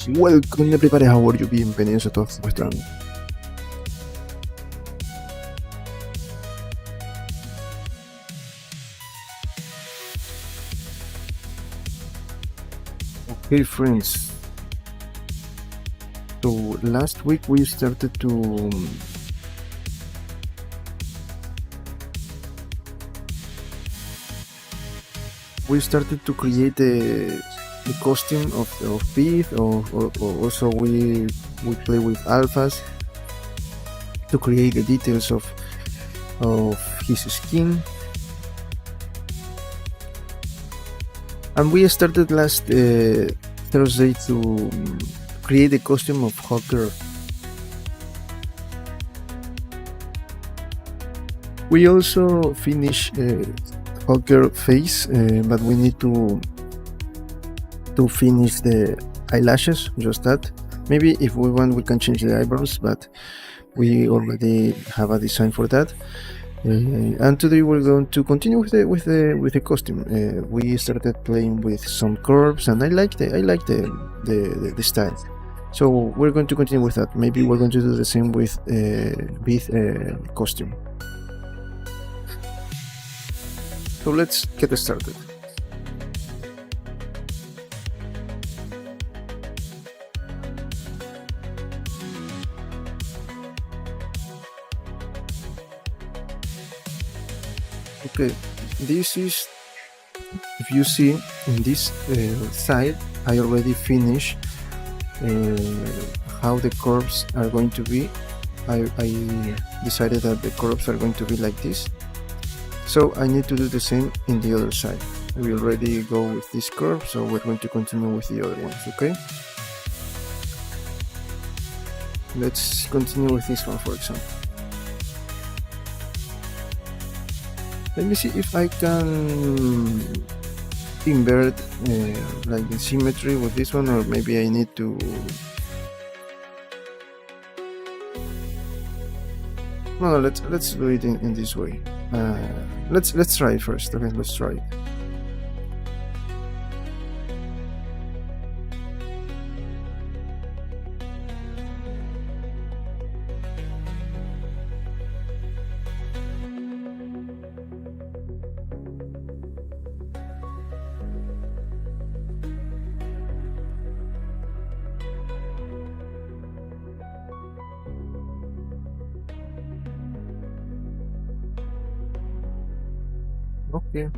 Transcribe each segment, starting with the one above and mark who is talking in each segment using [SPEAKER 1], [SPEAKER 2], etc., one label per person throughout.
[SPEAKER 1] Welcome everybody, how are you? Bienvenidos a todos, ¿cómo están? Okay friends, so last week we started to create the costume of Beef, or also we play with alphas to create the details of his skin. And we started last Thursday to create the costume of Hawkgirl. We also finished Hawkgirl face, but we need to finish the eyelashes, just that. Maybe if we want we can change the eyebrows, but we already have a design for that. And today we're going to continue with the costume. We started playing with some curves, and I like the style. So we're going to continue with that. Maybe we're going to do the same with costume. So let's get started. Okay, this is, if you see in this side, I already finished how the curves are going to be. I decided that the curves are going to be like this, so I need to do the same in the other side. We already go with this curve, so we're going to continue with the other ones. Okay, let's continue with this one, for example. Let me see if I can invert like the symmetry with this one, or maybe I need to. No, let's do it in this way. Let's try it first. Okay, let's try it. Okay.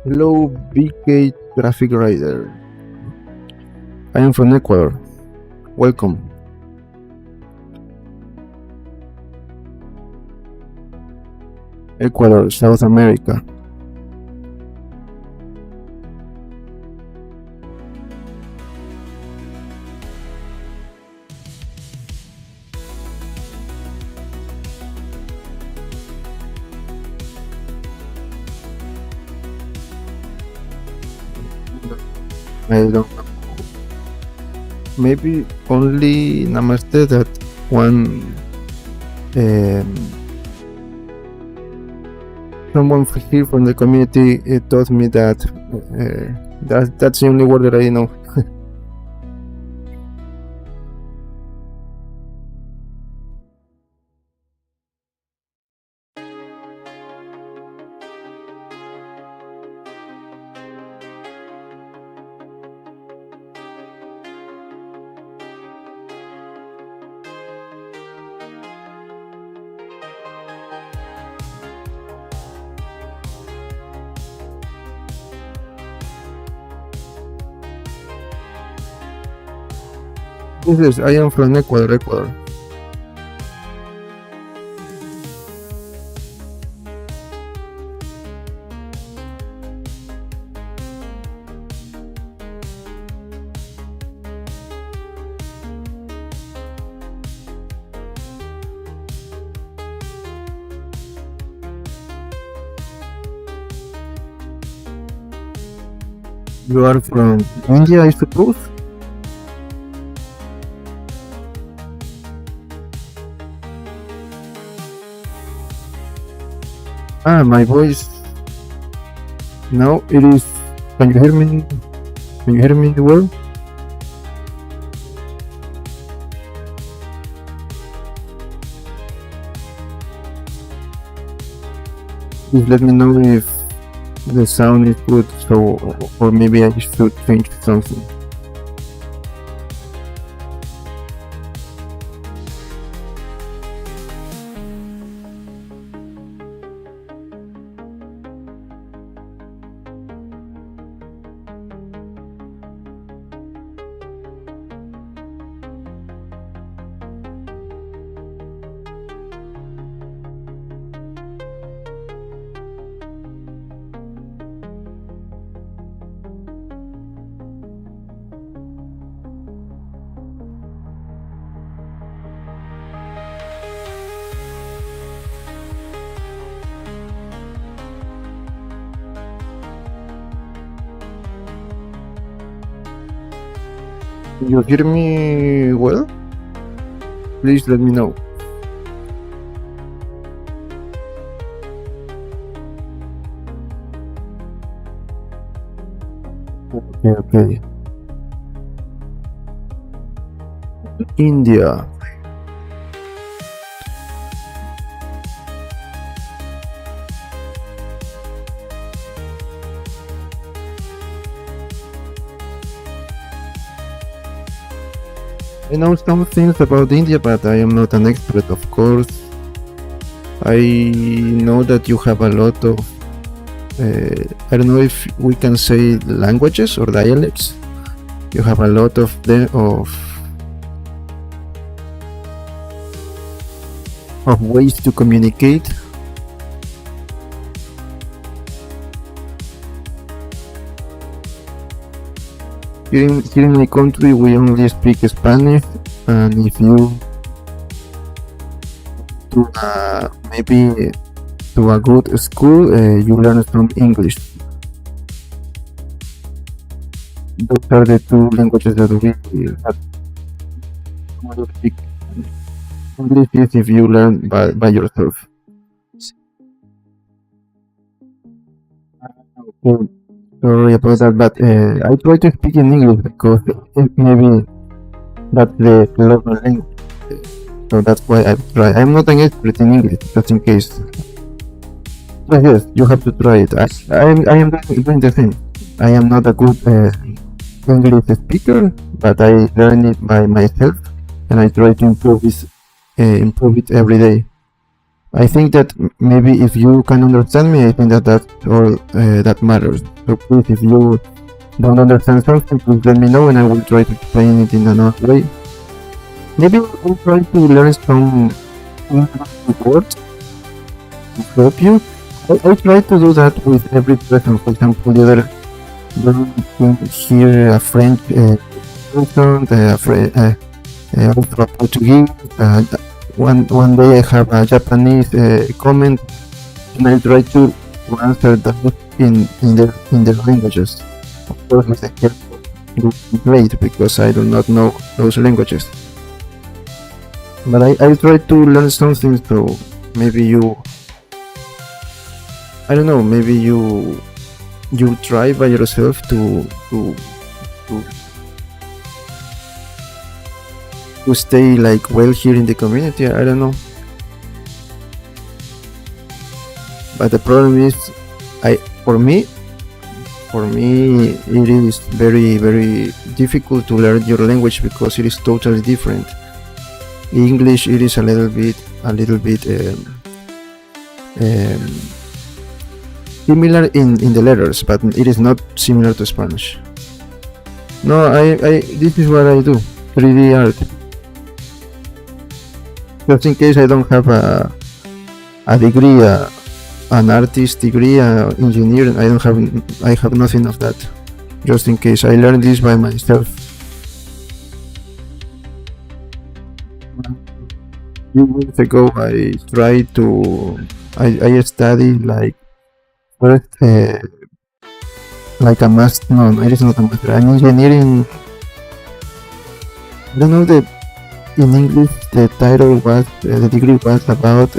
[SPEAKER 1] Hello, BK Traffic Rider. I am from Ecuador. Welcome. Ecuador, South America. I don't. Maybe only Namaste that one. Um, Someone here from the community taught me that that's the only word that I know. Yes, I am from Ecuador. You are from India, I suppose? My voice now it is. Can you hear me? Can you hear me well? Please let me know if the sound is good. So, or maybe I should change something. You hear me well? Please let me know. Okay. India. I know some things about India, but I am not an expert, of course. I know that you have a lot of, I don't know if we can say languages or dialects. You have a lot of ways to communicate. Here in my country, we only speak Spanish, and if you maybe to a good school, you learn some English. Those are the two languages that we have to speak. English is if you learn by yourself. Okay. Sorry about that, but I try to speak in English because maybe that's the local language. So that's why I try. I'm not an expert in English, just in case. But yes, you have to try it. I am doing the same. I am not a good English speaker, but I learn it by myself, and I try to improve it every day. I think that maybe if you can understand me, I think that that's all that matters. So please, if you don't understand something, please let me know and I will try to explain it in another way. Maybe we'll try to learn some words to help you. I try to do that with every person. For example, the other day here a French person, also a Portuguese. One day I have a Japanese comment, and I try to answer that in their languages. Of course, with the help of great because I do not know those languages. But I try to learn something, so maybe I don't know, maybe you try by yourself to stay like well here in the community. I don't know, but the problem is, for me it is very, very difficult to learn your language because it is totally different. English, it is a little bit similar in the letters, but it is not similar to Spanish. No, this is what I do, 3D art. Just in case I don't have a degree, an artist degree, engineer, I have nothing of that. Just in case, I learned this by myself. A few weeks ago, I tried to. I studied like first like a master. No, it is not a master. An engineering. I don't know in English the title was the degree was about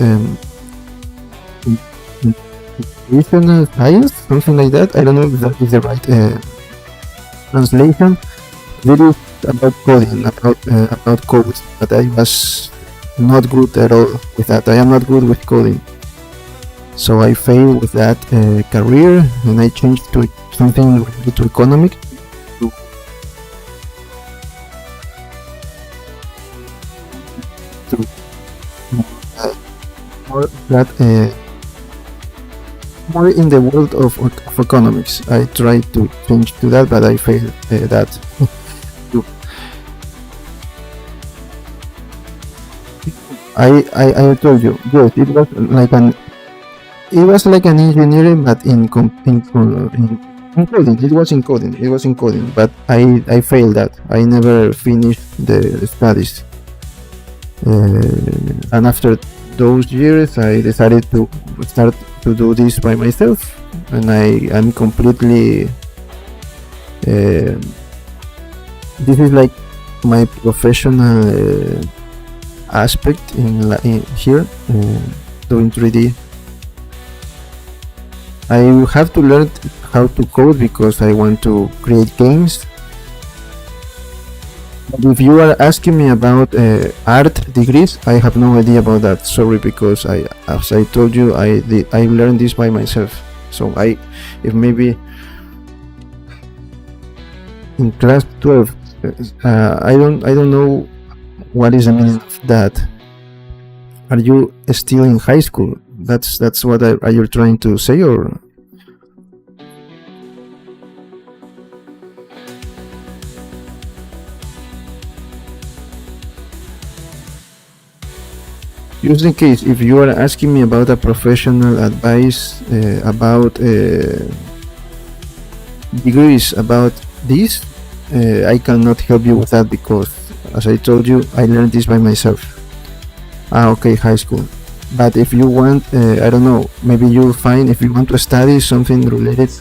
[SPEAKER 1] Computational science, something like that. I don't know if that is the right translation. It is about coding, about code, but I was not good at all with that. I am not good with coding, so I failed with that career, and I changed to something related to economics. To, to uh, more that more in the world of economics. I tried to change to that, but I failed that. I told you, yes, it was like an engineering, but in coding. It was in coding. It was in coding, but I failed that. I never finished the studies, and after those years, I decided to start to do this by myself, and I am completely. This is like my professional aspect in here, doing 3D. I have to learn how to code because I want to create games. But if you are asking me about art degrees, I have no idea about that. Sorry, because as I told you, I learned this by myself. So if maybe in class 12, I don't know what is the meaning of that. Are you still in high school? That's what are you trying to say, or? Just in case, if you are asking me about a professional advice about degrees about this, I cannot help you with that because, as I told you, I learned this by myself. Okay, high school. But if you want, I don't know, maybe you'll find if you want to study something related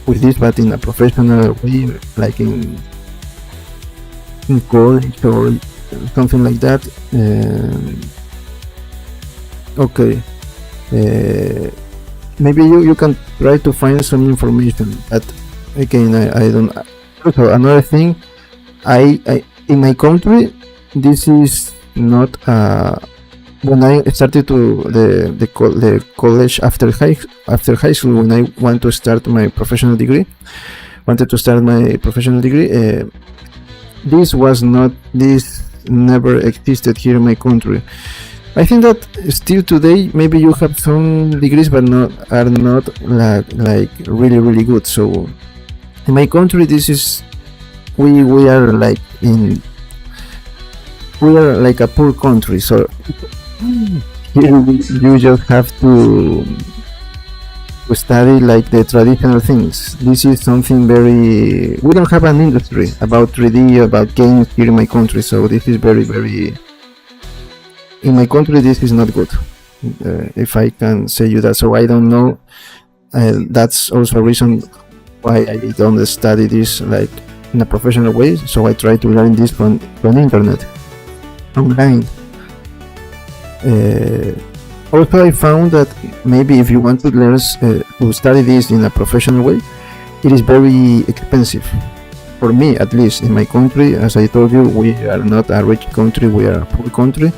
[SPEAKER 1] with this, but in a professional way, like in college or something like that. Okay, maybe you can try to find some information, but again, I don't. Also, another thing, I in my country, this is not when I started to the college after high school, when I want to start my professional degree, this never existed here in my country. I think that still today, maybe you have some degrees, but are not like really good. So in my country, this is we are like a poor country. So here you just have to study like the traditional things. This is something very. We don't have an industry about 3D, about games here in my country. So this is very. In my country, this is not good. If I can say you that, so I don't know. That's also a reason why I don't study this like in a professional way. So I try to learn this from internet, online. Also, I found that maybe if you want to learn to study this in a professional way, it is very expensive. For me, at least in my country, as I told you, we are not a rich country; we are a poor country.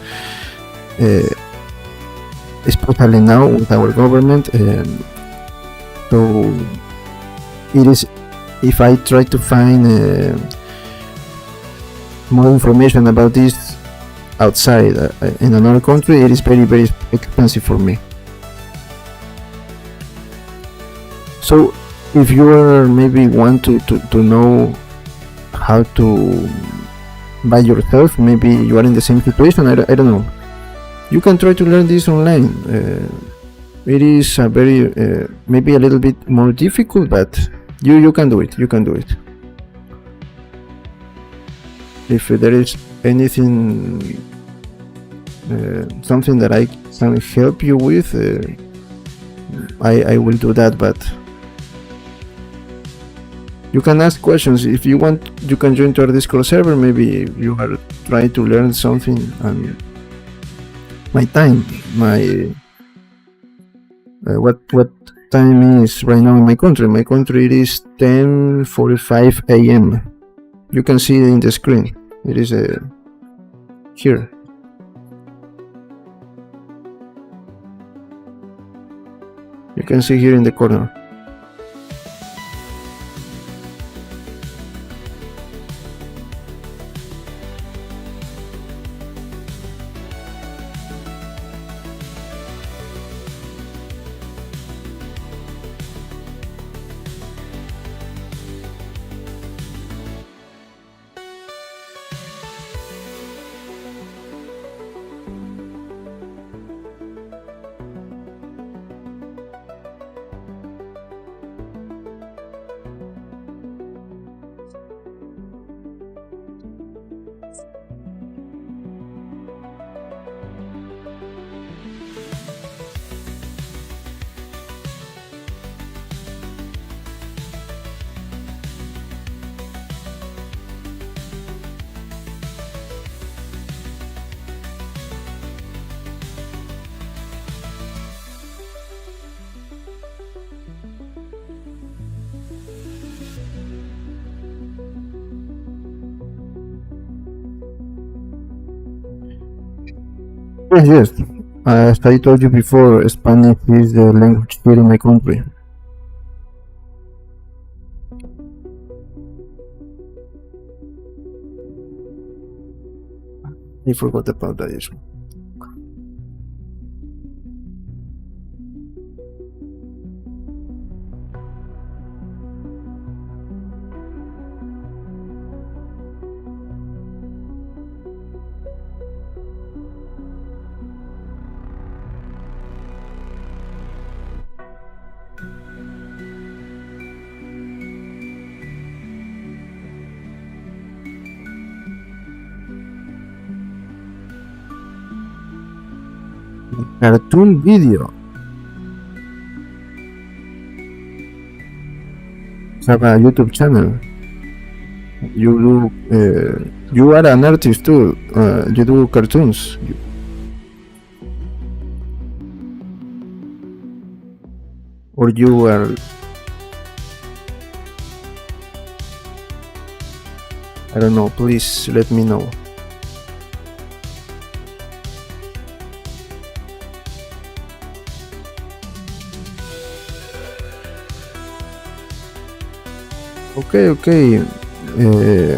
[SPEAKER 1] Especially now with our government, so it is. If I try to find more information about this outside in another country, it is very expensive for me. So if you are maybe want to know how to by yourself, maybe you are in the same situation, I don't know, you can try to learn this online. It is a very maybe a little bit more difficult, but you can do it. If there is anything, something that I can help you with, I will do that. But you can ask questions if you want. You can join to our Discord server. Maybe you are trying to learn something, and my time, my what time is right now in my country. My country it is 10:45 a.m. You can see it in the screen. It is here. You can see here in the corner. Yes, yes. As I told you before, Spanish is the language here in my country. I forgot about that issue. Cartoon video. Have a YouTube channel. You do. You are an artist too. You do cartoons. Or you are. I don't know. Please let me know. Okay, okay.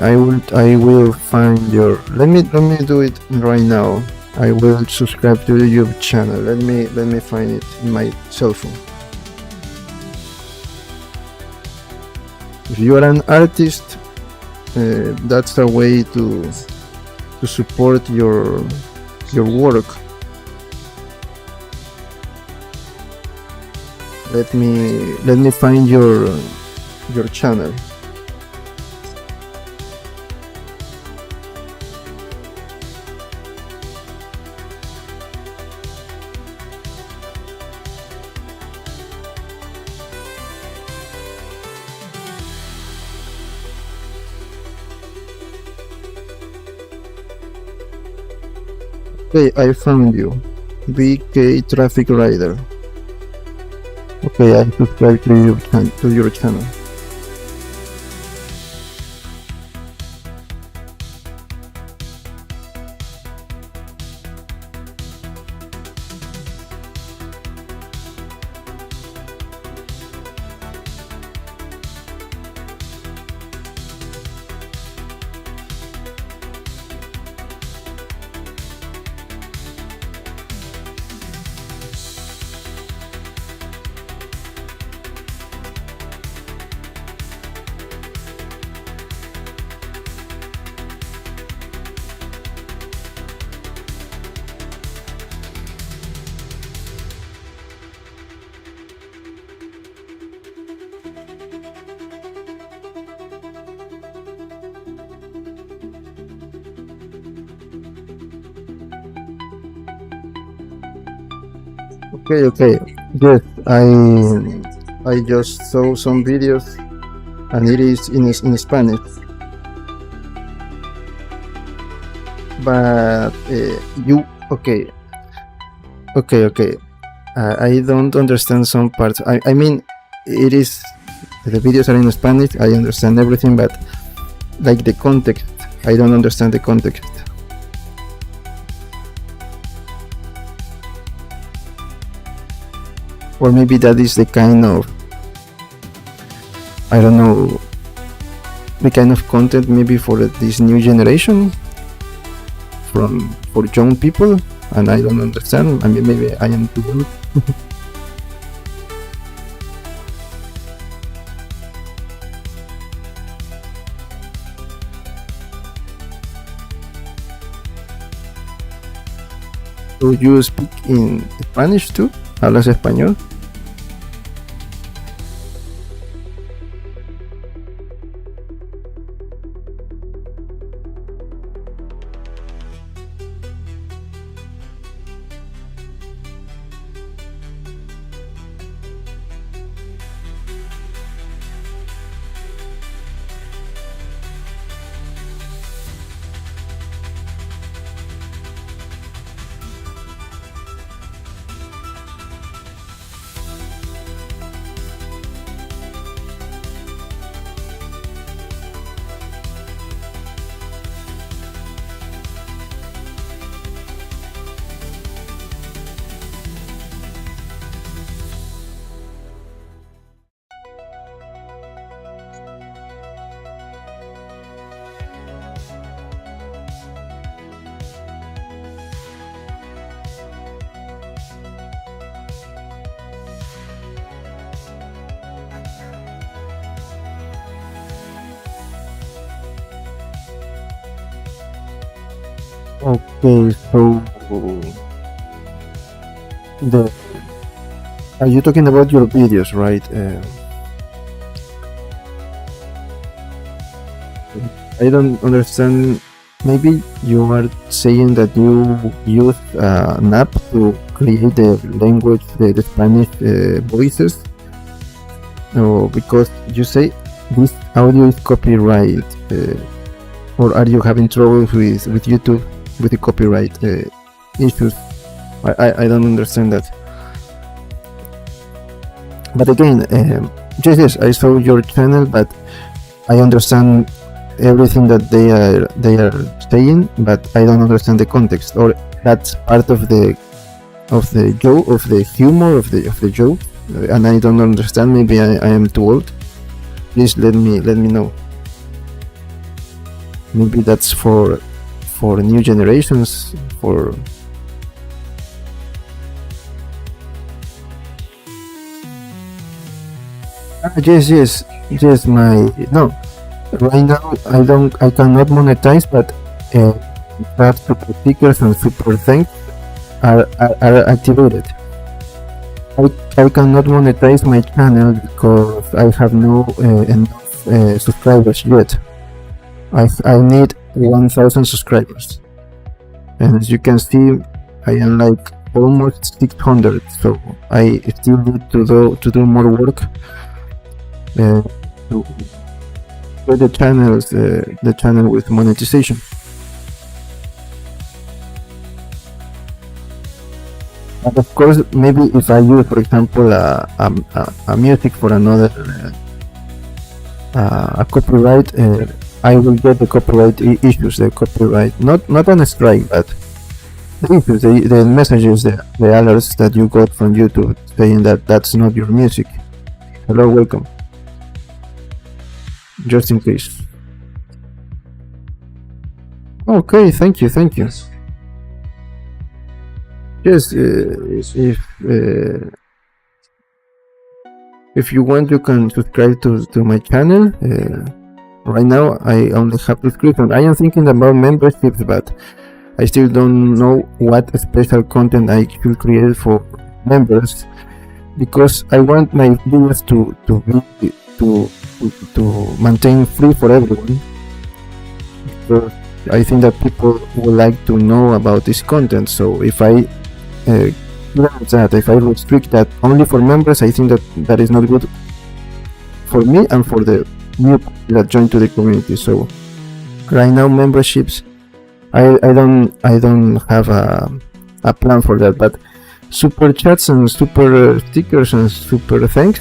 [SPEAKER 1] I will find your. Let me do it right now. I will subscribe to the YouTube channel. Let me find it in my cell phone. If you are an artist, that's a way to support your work. Let me find your channel. Okay, I found you. BK Traffic Rider. Okay, I subscribe to your channel. Okay, okay. Yes, I just saw some videos, and it is in Spanish. But you okay, okay, okay. I don't understand some parts. I mean, it is the videos are in Spanish. I understand everything, but like the context, I don't understand the context. Or maybe that is the kind of, I don't know, the kind of content maybe for this new generation, for young people, and I don't understand. I mean, maybe I am too old. So you speak in Spanish too? ¿Hablas español? Okay, so the are you talking about your videos, right? I don't understand. Maybe you are saying that you use an app to create the language, the Spanish voices, or because you say this audio is copyright, or are you having trouble with YouTube with the copyright issues? I don't understand that. But again, yes, I saw your channel, but I understand everything that they are saying, but I don't understand the context, or that's part of the joke, of the humor of the joke, and I don't understand. Maybe I am too old. Please let me know. Maybe that's for new generations, for yes. My no, right now I cannot monetize, but that super stickers and super thanks are activated. I cannot monetize my channel because I have no enough subscribers yet. I need 1,000 subscribers, and as you can see, I am like almost 600. So I still need to do more work to get the channel with monetization. And of course, maybe if I use, for example, a music for another a copyright, I will get the copyright issues, the copyright not on a strike, but the issues, the messages, the alerts that you got from YouTube saying that that's not your music. Hello, welcome. Just in case. Okay, thank you. Yes, if you want, you can subscribe to my channel. Right now, I only have subscription. I am thinking about memberships, but I still don't know what special content I should create for members, because I want my videos to maintain free for everyone. So I think that people would like to know about this content. So if I if I restrict that only for members, I think that is not good for me and for the new people that join to the community. So right now, memberships, I don't have a plan for that, but super chats and super stickers and super thanks,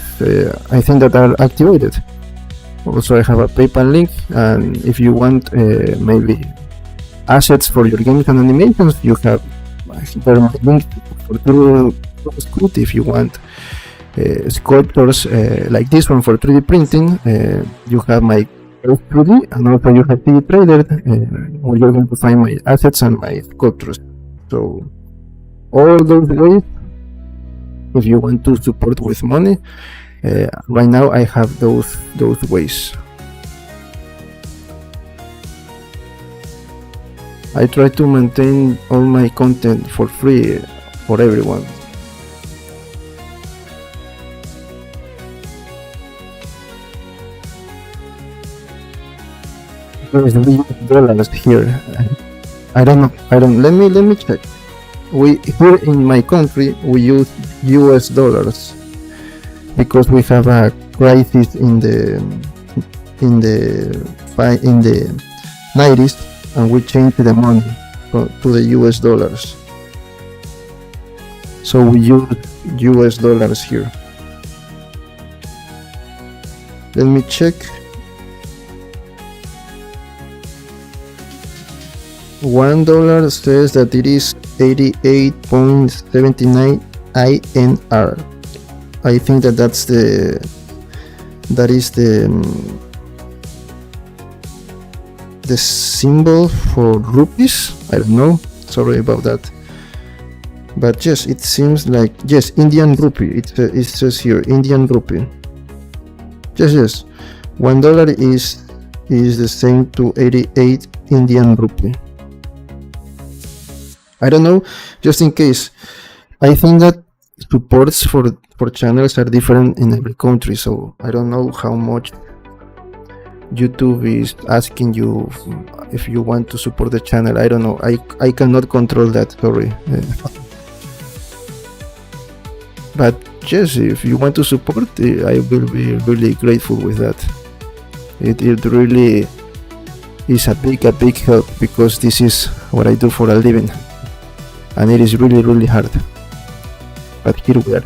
[SPEAKER 1] I think that are activated. Also, I have a PayPal link, and if you want maybe assets for your games and animations, you have there are links for Sculpt if you want sculptors like this one for 3D printing. You have my 3D, and also you have 3D Trader, where you're going to find my assets and my sculptures. So all those ways, if you want to support with money, right now I have those ways. I try to maintain all my content for free for everyone. There's $dollars here. I don't know. Let me check. We here in my country we use US dollars because we have a crisis in the 90s, and we changed the money to the US dollars. So we use US dollars here. Let me check. $1 says that it is 88.79 INR. I think that is the symbol for rupees. I don't know. Sorry about that. But yes, it seems like yes, Indian rupee. It says here Indian rupee. Yes. $1 is the same to 88 Indian rupee. I don't know, just in case. I think that supports for channels are different in every country, so I don't know how much YouTube is asking you if you want to support the channel. I don't know. I cannot control that, sorry. But yes, if you want to support, I will be really grateful with that. It really is a big help, because this is what I do for a living, and it is really hard. But here we are.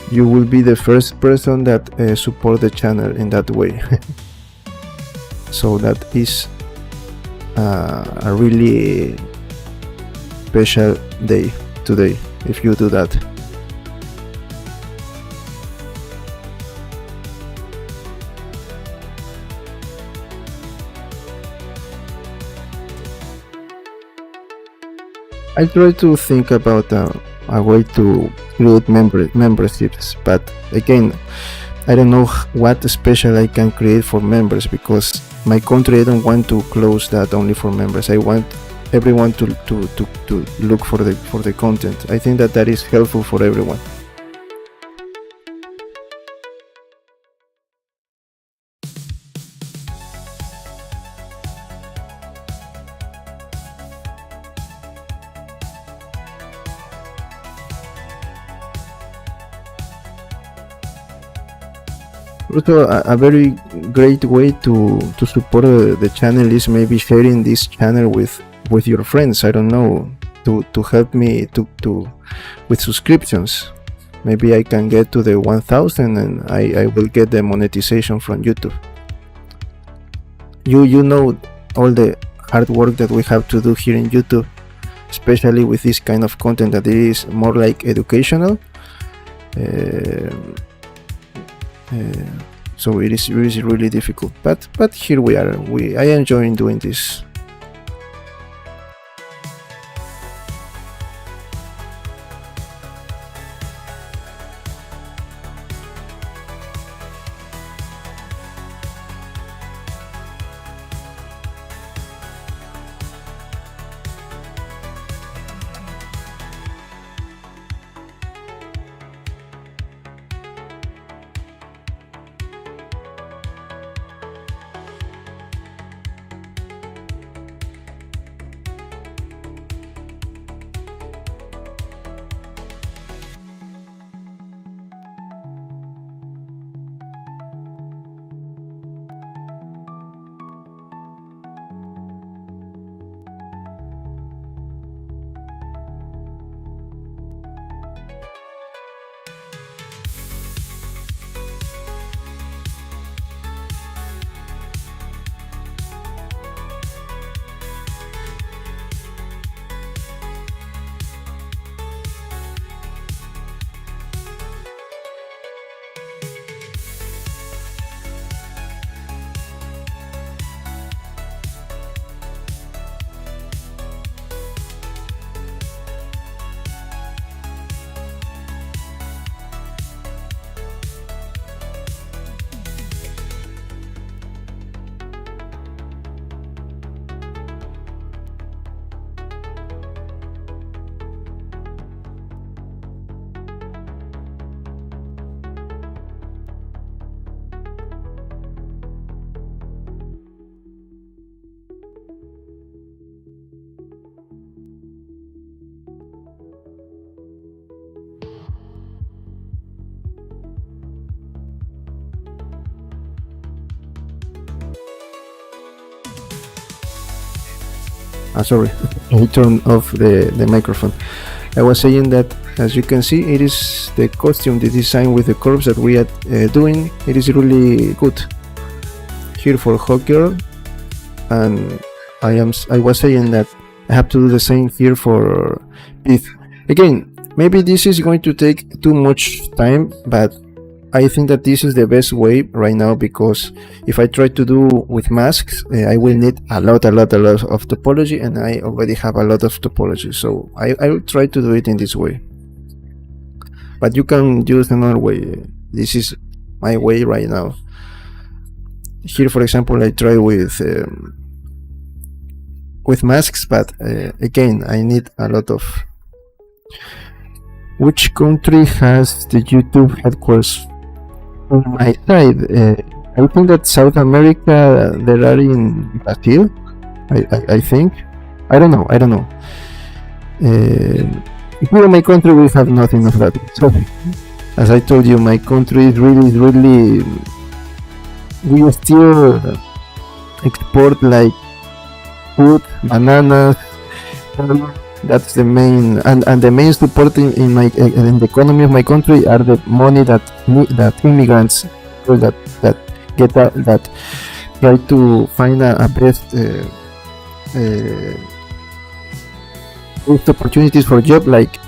[SPEAKER 1] You will be the first person that support the channel in that way. So that is a really special day today if you do that. I try to think about a way to create memberships, but again, I don't know what special I can create for members, because my country, I don't want to close that only for members. I want everyone to look for the content. I think that is helpful for everyone. Also, a very great way to support the channel is maybe sharing this channel with your friends. I don't know, to help me to with subscriptions. Maybe I can get to the 1000 and I will get the monetization from YouTube. You know all the hard work that we have to do here in YouTube, especially with this kind of content that is more like educational. So it is really difficult, but here we are. I enjoy doing this. Sorry, I turned off the microphone. I was saying that, as you can see, it is the costume, the design with the curves that we are doing. It is really good here for Hawkgirl, and I was saying that I have to do the same here for Pith. Again, maybe this is going to take too much time, but I think that this is the best way right now, because if I try to do with masks, I will need a lot of topology, and I already have a lot of topology, so I will try to do it in this way. But you can use another way. This is my way right now. Here, for example, I try with masks, but again, I need a lot of. Which country has the YouTube headquarters? On my side, I think that South America, there are in Brazil. I think. I don't know. Here in my country, we have nothing of that. So, as I told you, my country is really. We still export like food, bananas. That's the main, and the main support in the economy of my country are the money that immigrants that get that try to find a best opportunities for job, like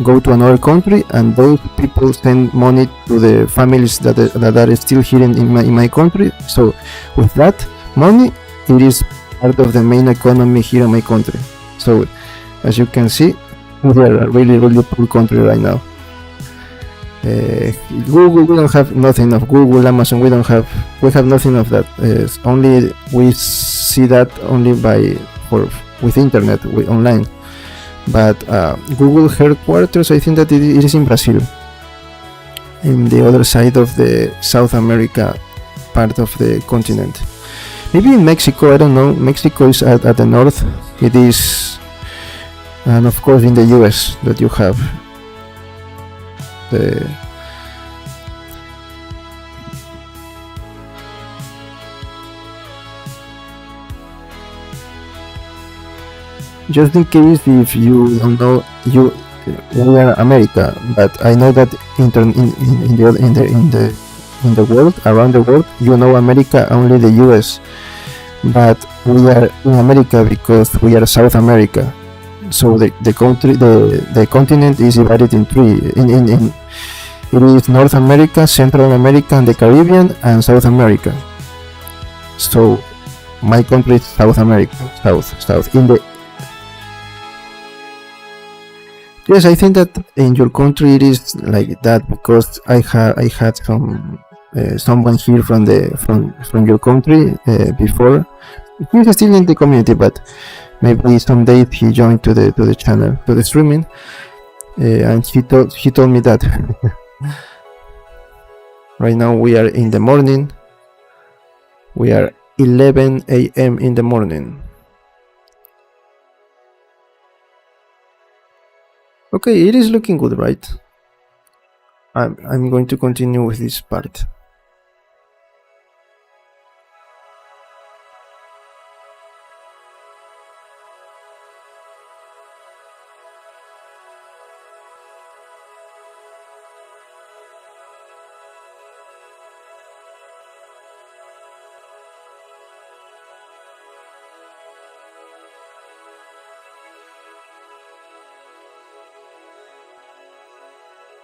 [SPEAKER 1] go to another country, and those people send money to the families that are still here in my country. So with that money, it is part of the main economy here in my country. So, as you can see, we are a really poor country right now. Google, we don't have nothing of Google, Amazon, we have nothing of that. Only we see that only with internet, online. But Google headquarters, I think that it is in Brazil, in the other side of the South America part of the continent. Maybe in Mexico, I don't know. Mexico is at the north. It is, and of course in the US that you have the just in case if you don't know, we are America, but I know that in the world, around the world, you know America only the US, but we are in America because we are South America. So the continent is divided in three. It is North America, Central America, and the Caribbean, and South America. So my country is South America, south in the. Yes, I think that in your country it is like that, because I had someone here from your country before. He's still in the community, but maybe someday he joined to the channel, to the streaming, and he told me that right now we are in the morning. We are 11 a.m. in the morning. Okay, it is looking good, right? I'm going to continue with this part.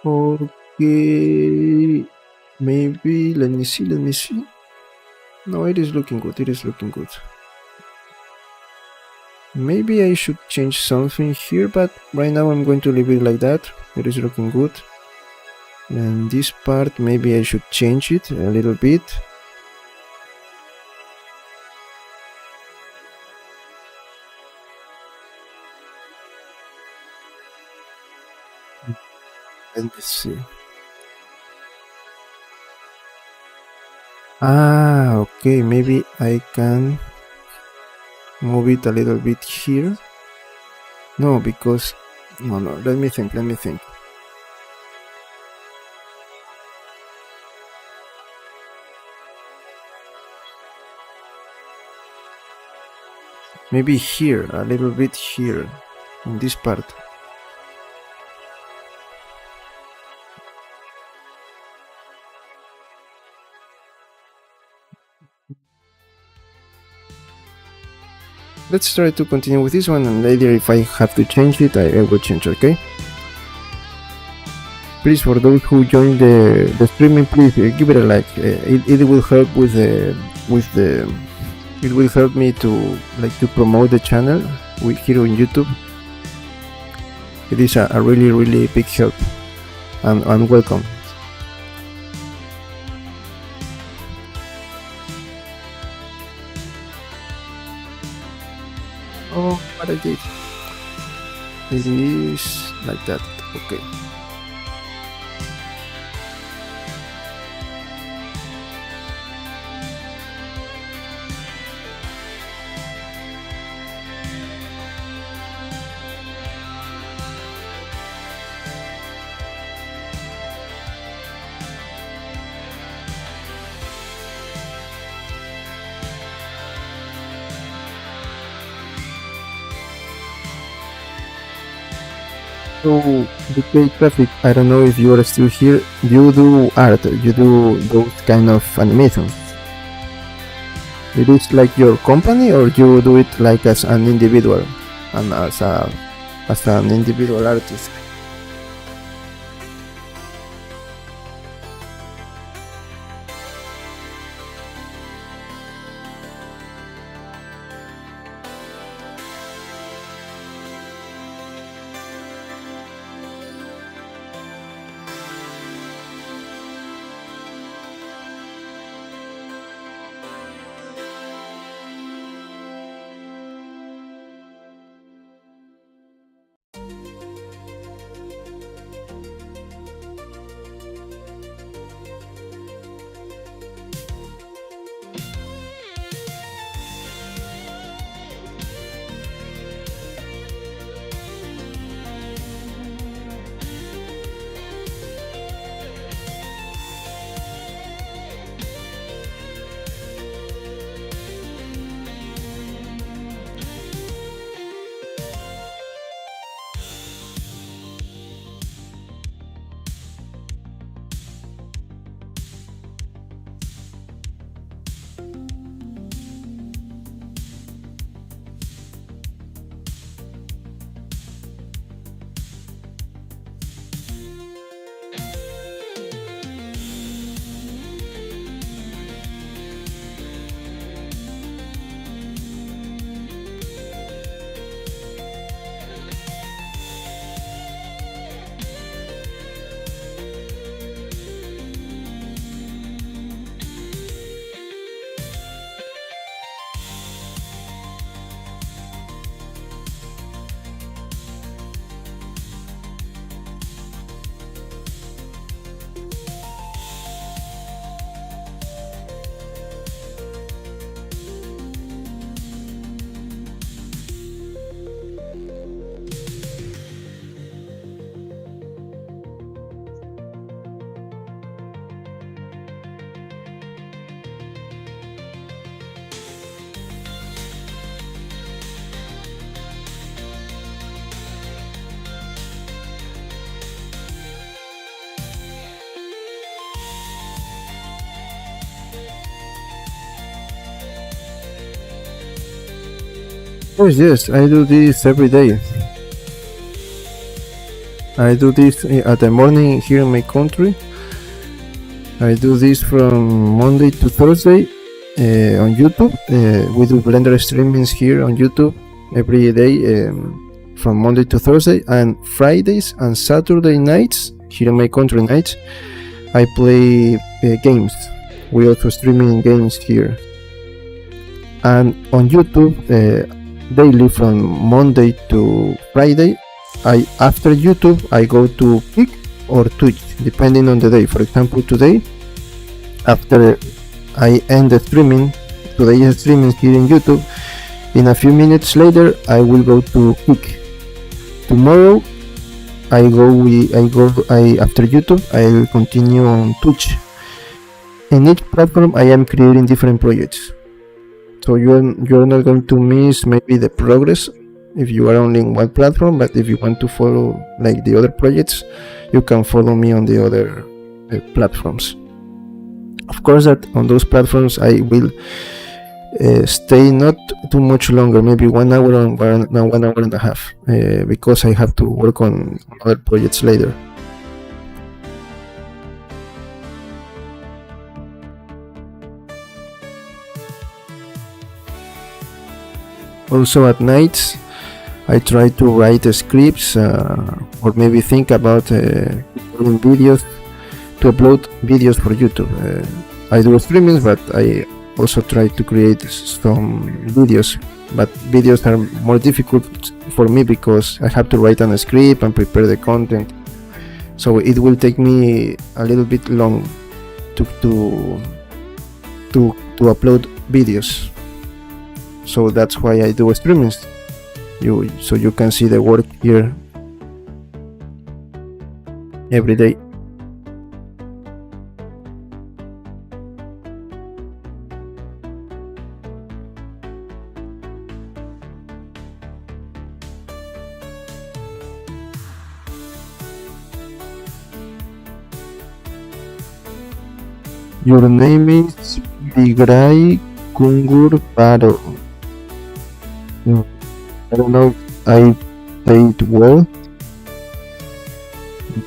[SPEAKER 1] Okay, maybe let me see. No, it is looking good. Maybe I should change something here, but right now I'm going to leave it like that. It is looking good. And this part, maybe I should change it a little bit. Let me see. Okay, maybe I can move it a little bit here. No, because no, let me think. maybe here, a little bit here, in this part. Let's try to continue with this one, and later if I have to change it, I will change, okay? Please, for those who join the streaming, please give it a like. It will help with the it will help me to promote the channel here on YouTube. It is a really big help, and welcome. Oh, what I did. It is like that. Okay. So, the Traffic, I don't know if you are still here. You do art, you do those kind of animations. It is like your company, or you do it like as an individual and as an individual artist? Yes, I do this every day. I do this at the morning here in my country. I do this from Monday to Thursday on YouTube. We do Blender streamings here on YouTube every day from Monday to Thursday, and Fridays and Saturday nights here in my country nights I play games. We also streaming games here, and on YouTube daily from Monday to Friday. After YouTube I go to Kick or Twitch depending on the day. For example, today after I end the streaming, today's streaming here in YouTube, in a few minutes later I will go to Kick. Tomorrow after YouTube I will continue on Twitch. In each platform I am creating different projects. So you're not going to miss maybe the progress if you are only in one platform, but if you want to follow like the other projects, you can follow me on the other platforms. Of course that on those platforms I will stay not too much longer, maybe 1 hour or 1 hour and a half, because I have to work on other projects later. Also at nights I try to write scripts, or maybe think about uploading videos, to upload videos for YouTube. I do streamings, but I also try to create some videos, but videos are more difficult for me because I have to write a script and prepare the content, so it will take me a little bit long to upload videos. So that's why I do streamings, so you can see the work here every day. Your name is Bigrai Kungur Baro. I don't know if I say it well.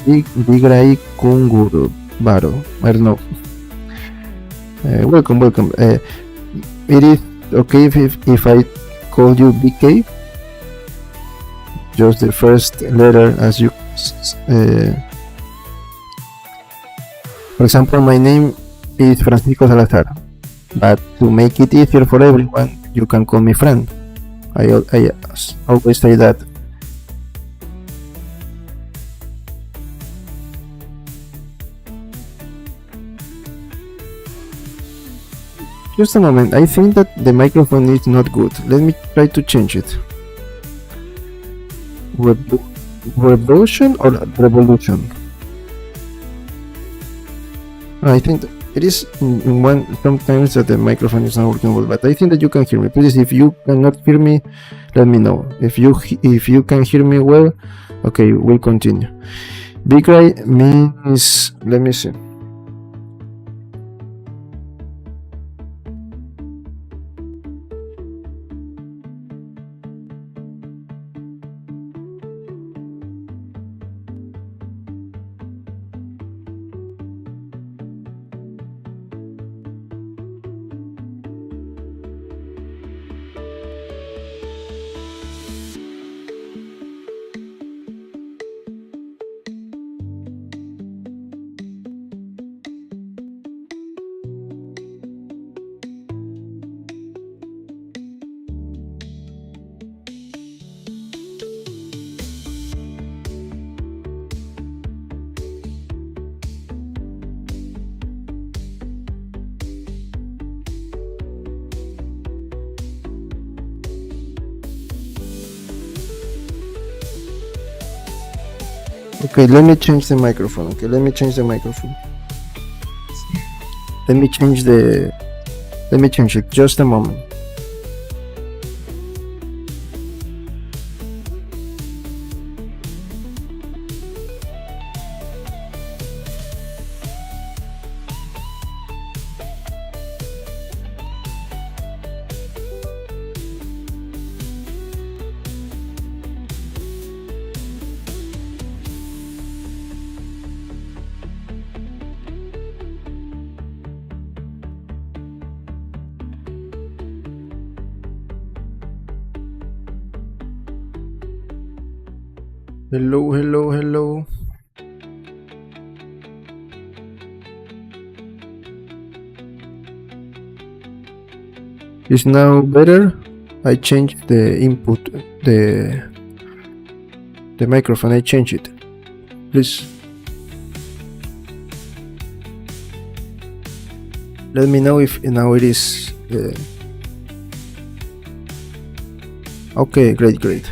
[SPEAKER 1] Bigrai Kungur Baro. I don't know. Welcome. It is okay if I call you BK? Just the first letter, as you. For example, my name is Francisco Salazar, but to make it easier for everyone, you can call me Fran. I always say that. Just a moment, I think that the microphone is not good. Let me try to change it. Revolution or revolution? I think it is in one sometimes that the microphone is not working well, but I think that you can hear me. Please, if you cannot hear me, let me know. If you can hear me well, okay, we'll continue. Bigrai means, let me see. Okay, let me change the microphone. Let me change it. Just a moment. Hello. Is now better? I changed the input, the microphone. I changed it. Please let me know if now it is. Okay, great.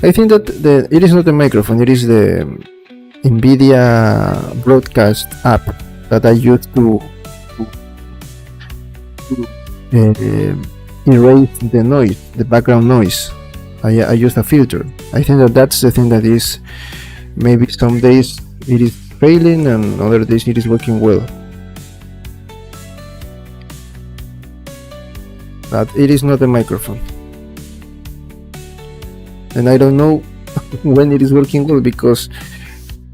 [SPEAKER 1] I think that it is not the microphone, it is the NVIDIA broadcast app that I use to uh, erase the noise, the background noise. I use a filter. I think that that's the thing that is maybe some days it is failing and other days it is working well. But it is not a microphone. And I don't know when it is working well, because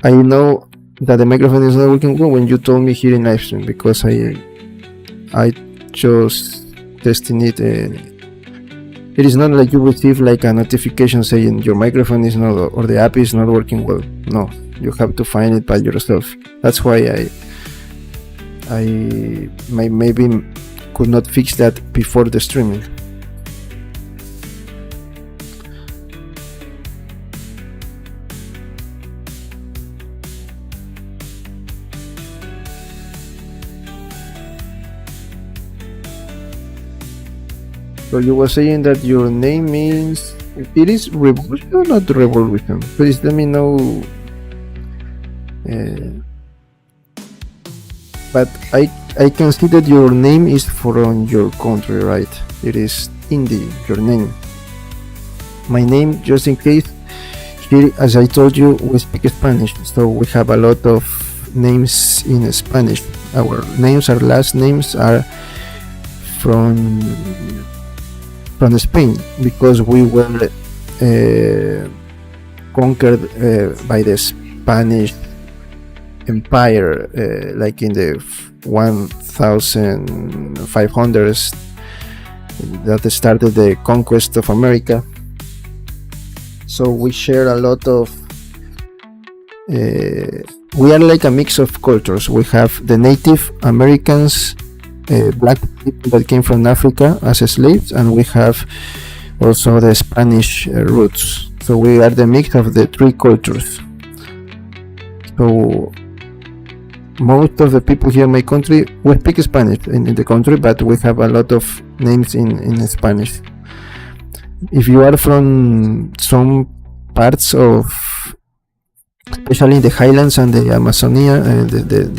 [SPEAKER 1] I know that the microphone is not working well when you told me here in live stream, because I just testing it. It is not like you receive like a notification saying your microphone is not, or the app is not working well. No, you have to find it by yourself. That's why I maybe could not fix that before the streaming. So you were saying that your name means it is revolution or not revolution? Please let me know. But I can see that your name is from your country, right? It is Indie, your name. My name, just in case, here, as I told you, we speak Spanish, so we have a lot of names in Spanish. Our names, our last names are from Spain, because we were conquered by the Spanish Empire, like in the 1500s, that started the conquest of America. So we share a lot of we are like a mix of cultures. We have the Native Americans, black people that came from Africa as slaves, and we have also the Spanish roots. So we are the mix of the three cultures. So most of the people here in my country, we speak Spanish in the country, but we have a lot of names in Spanish. If you are from some parts of, especially in the highlands and the Amazonia,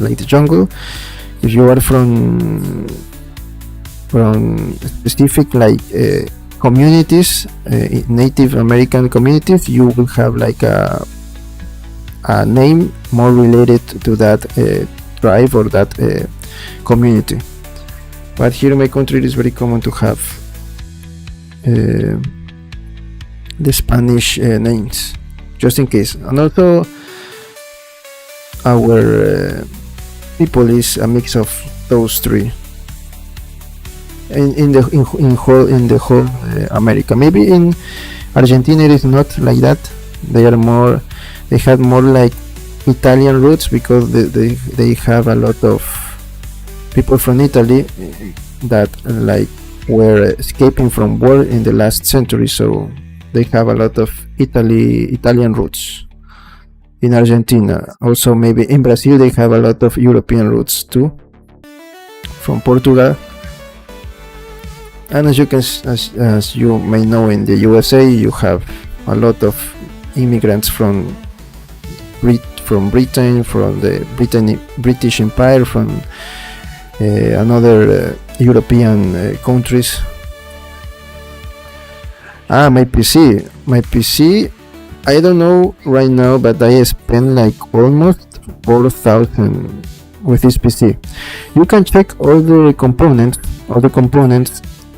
[SPEAKER 1] like the jungle, if you are from specific like communities, Native American communities, you will have like a name more related to that tribe or that community. But here in my country, it is very common to have the Spanish names, just in case. And also, our people is a mix of those three. In the whole America. Maybe in Argentina it is not like that. They had more like Italian roots, because they have a lot of people from Italy that like were escaping from war in the last century, so they have a lot of Italian roots. In Argentina, also maybe in Brazil, they have a lot of European roots too, from Portugal. And as you may know, in the USA, you have a lot of immigrants from Britain, from the British Empire, from another European countries. My PC, I don't know right now, but I spent like almost 4,000 with this PC. You can check all the components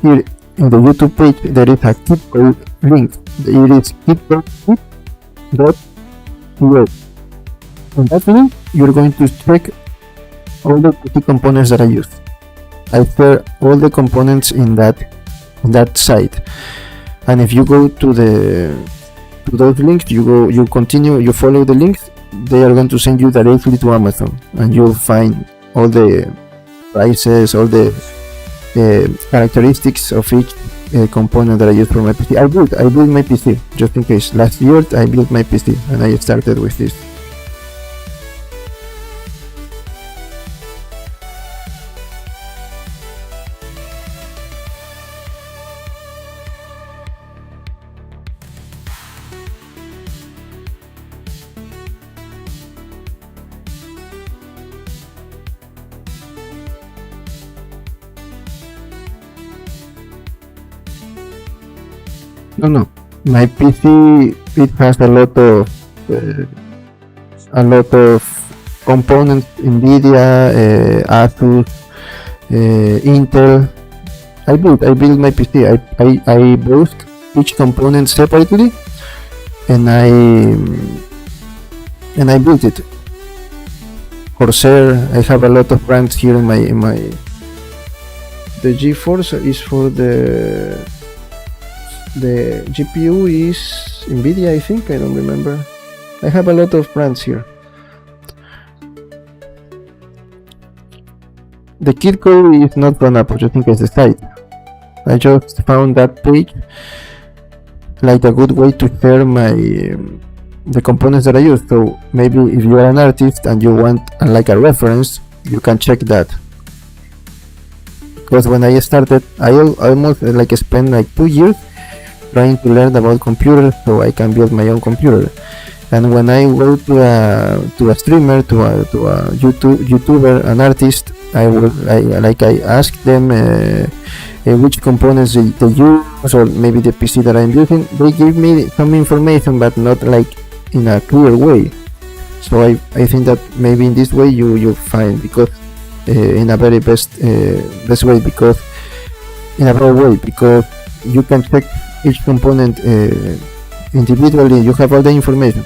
[SPEAKER 1] here in the YouTube page. There is a Keepcode link. It is keepcode.io. On that link, you're going to check all the PC components that I use. I share all the components in that site. And if you go to those links, you follow the links, they are going to send you directly to Amazon, and you'll find all the prices, all the characteristics of each component that I use for my PC. I built my PC, just in case. Last year I built my PC, and I started with this. No, no. My PC, it has a lot of components, NVIDIA, Asus, Intel. I built my PC. I bought each component separately, and I built it. Corsair. I have a lot of brands here in my. The GeForce is for the GPU is NVIDIA, I think. I don't remember. I have a lot of brands here. The kit code is not gonna think as the site. I just found that page like a good way to share the components that I use. So maybe if you are an artist and you want like a reference, you can check that. Because when I started, I almost like spent like 2 years trying to learn about computers so I can build my own computer. And when I go to a streamer, to a YouTuber, an artist, I ask them which components they use, or maybe the PC that I'm using. They give me some information, but not like in a clear way. So I think that maybe in this way you find, because in a very best way, because in a better way, because you can check each component individually. You have all the information.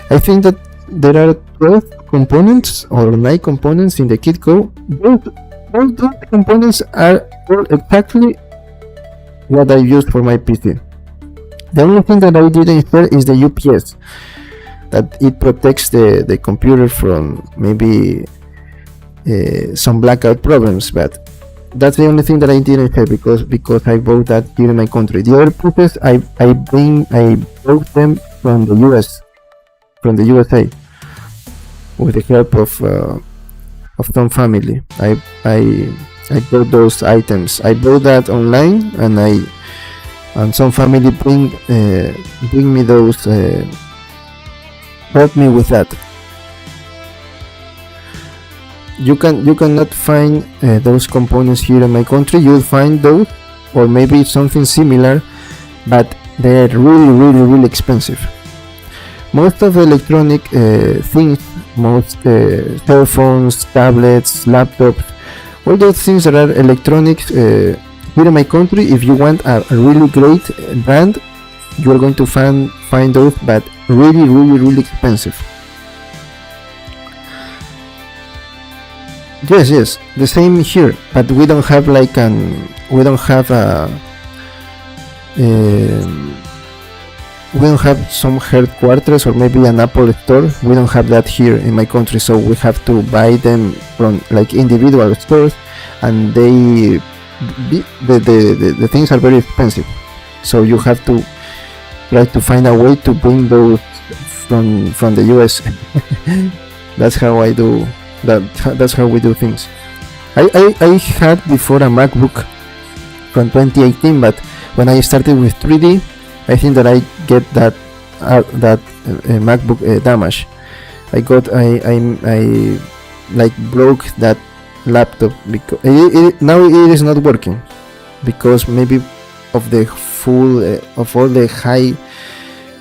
[SPEAKER 1] I think that there are 12 components or 9 components in the kit code. All those components are all exactly what I use for my PC. The only thing that I didn't share is the UPS, that it protects the computer from maybe some blackout problems, but that's the only thing that I didn't share because I bought that here in my country. The other pieces I bought them from the USA, with the help of some family. I bought those items. I bought that online, and some family bring me those, help me with that. You cannot find those components here in my country. You'll find those, or maybe something similar, but they're really expensive. Most of the electronic things, most cell phones, tablets, laptops, all those things that are electronics here in my country, if you want a really great brand, you are going to find those, but really expensive. Yes, the same here, but we don't have like we don't have some headquarters or maybe an Apple store. We don't have that here in my country, so we have to buy them from like individual stores, and the things are very expensive. So you have to try to find a way to bring those from the US. That's how I do. That's how we do things. I had before a MacBook from 2018, but when I started with 3D, I think that I get that MacBook damaged. I like broke that laptop because now it is not working, because maybe of the full of all the high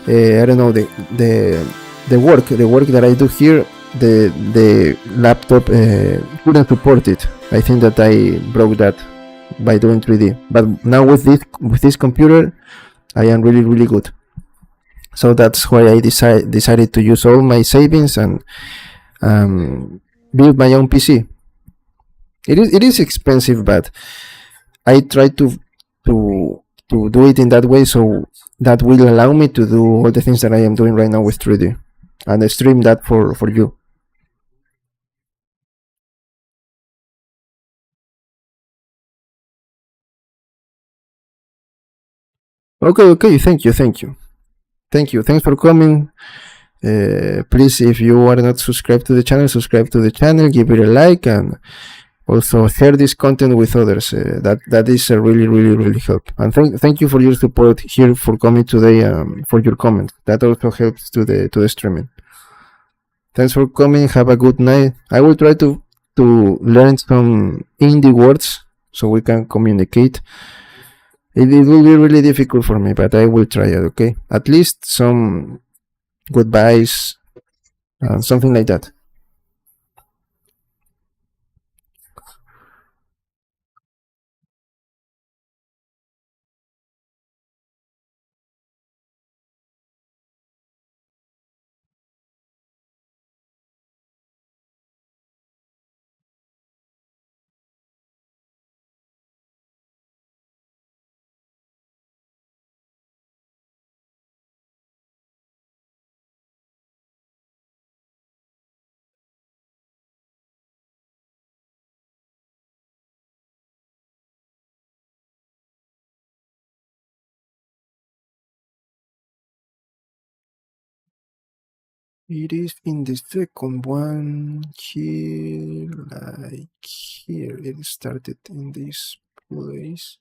[SPEAKER 1] I don't know, the work that I do here. The laptop couldn't support it. I think that I broke that by doing 3D. But now with this computer, I am really good. So that's why I decided to use all my savings and build my own PC. It is expensive, but I try to do it in that way, so that will allow me to do all the things that I am doing right now with 3D and stream that for you. Okay. Thank you. Thanks for coming. Please, if you are not subscribed to the channel, subscribe to the channel, give it a like, and also share this content with others. That is really help. And thank you for your support here, for coming today, for your comments. That also helps to the streaming. Thanks for coming. Have a good night. I will try to learn some indie words so we can communicate. It will be really difficult for me, but I will try it. Okay, at least some goodbyes, something like that. It is in the second one here, like here. It started in this place.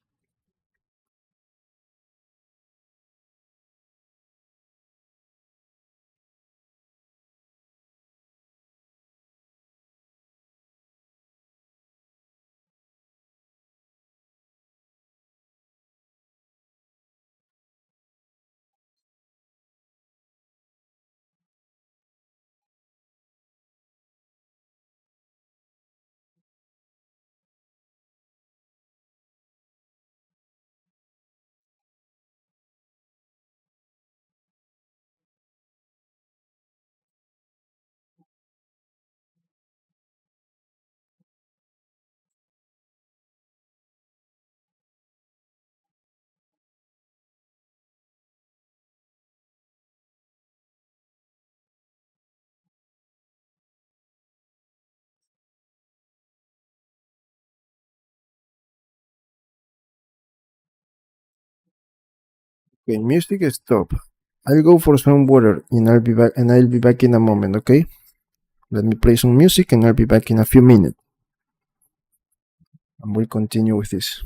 [SPEAKER 1] Okay, music stop. I'll go for some water and I'll be back in a moment, okay? Let me play some music and I'll be back in a few minutes. And we'll continue with this.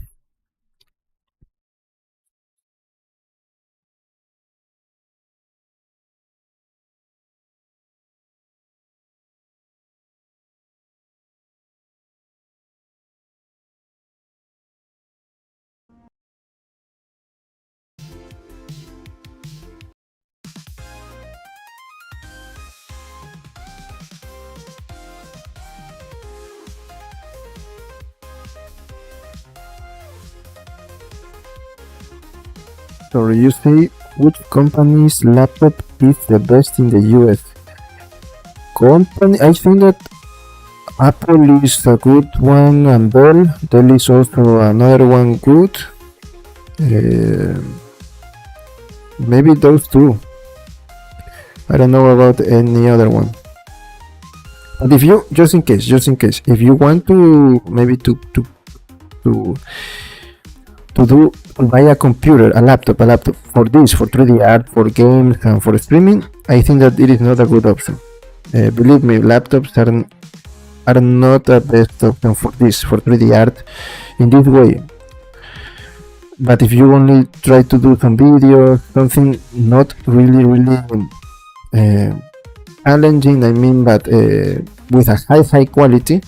[SPEAKER 1] So you say which company's laptop is the best in the US? Company, I think that Apple is a good one and Dell. Dell is also another one good. Uh, Maybe those two. I don't know about any other one. But if you, just in case, if you want to maybe to to buy a computer, a laptop for this, for 3D art, for games, and for streaming, I think that it is not a good option. Believe me, laptops are not the best option for this, for 3D art in this way. But if you only try to do some videos, something not really challenging, I mean, but with a high quality,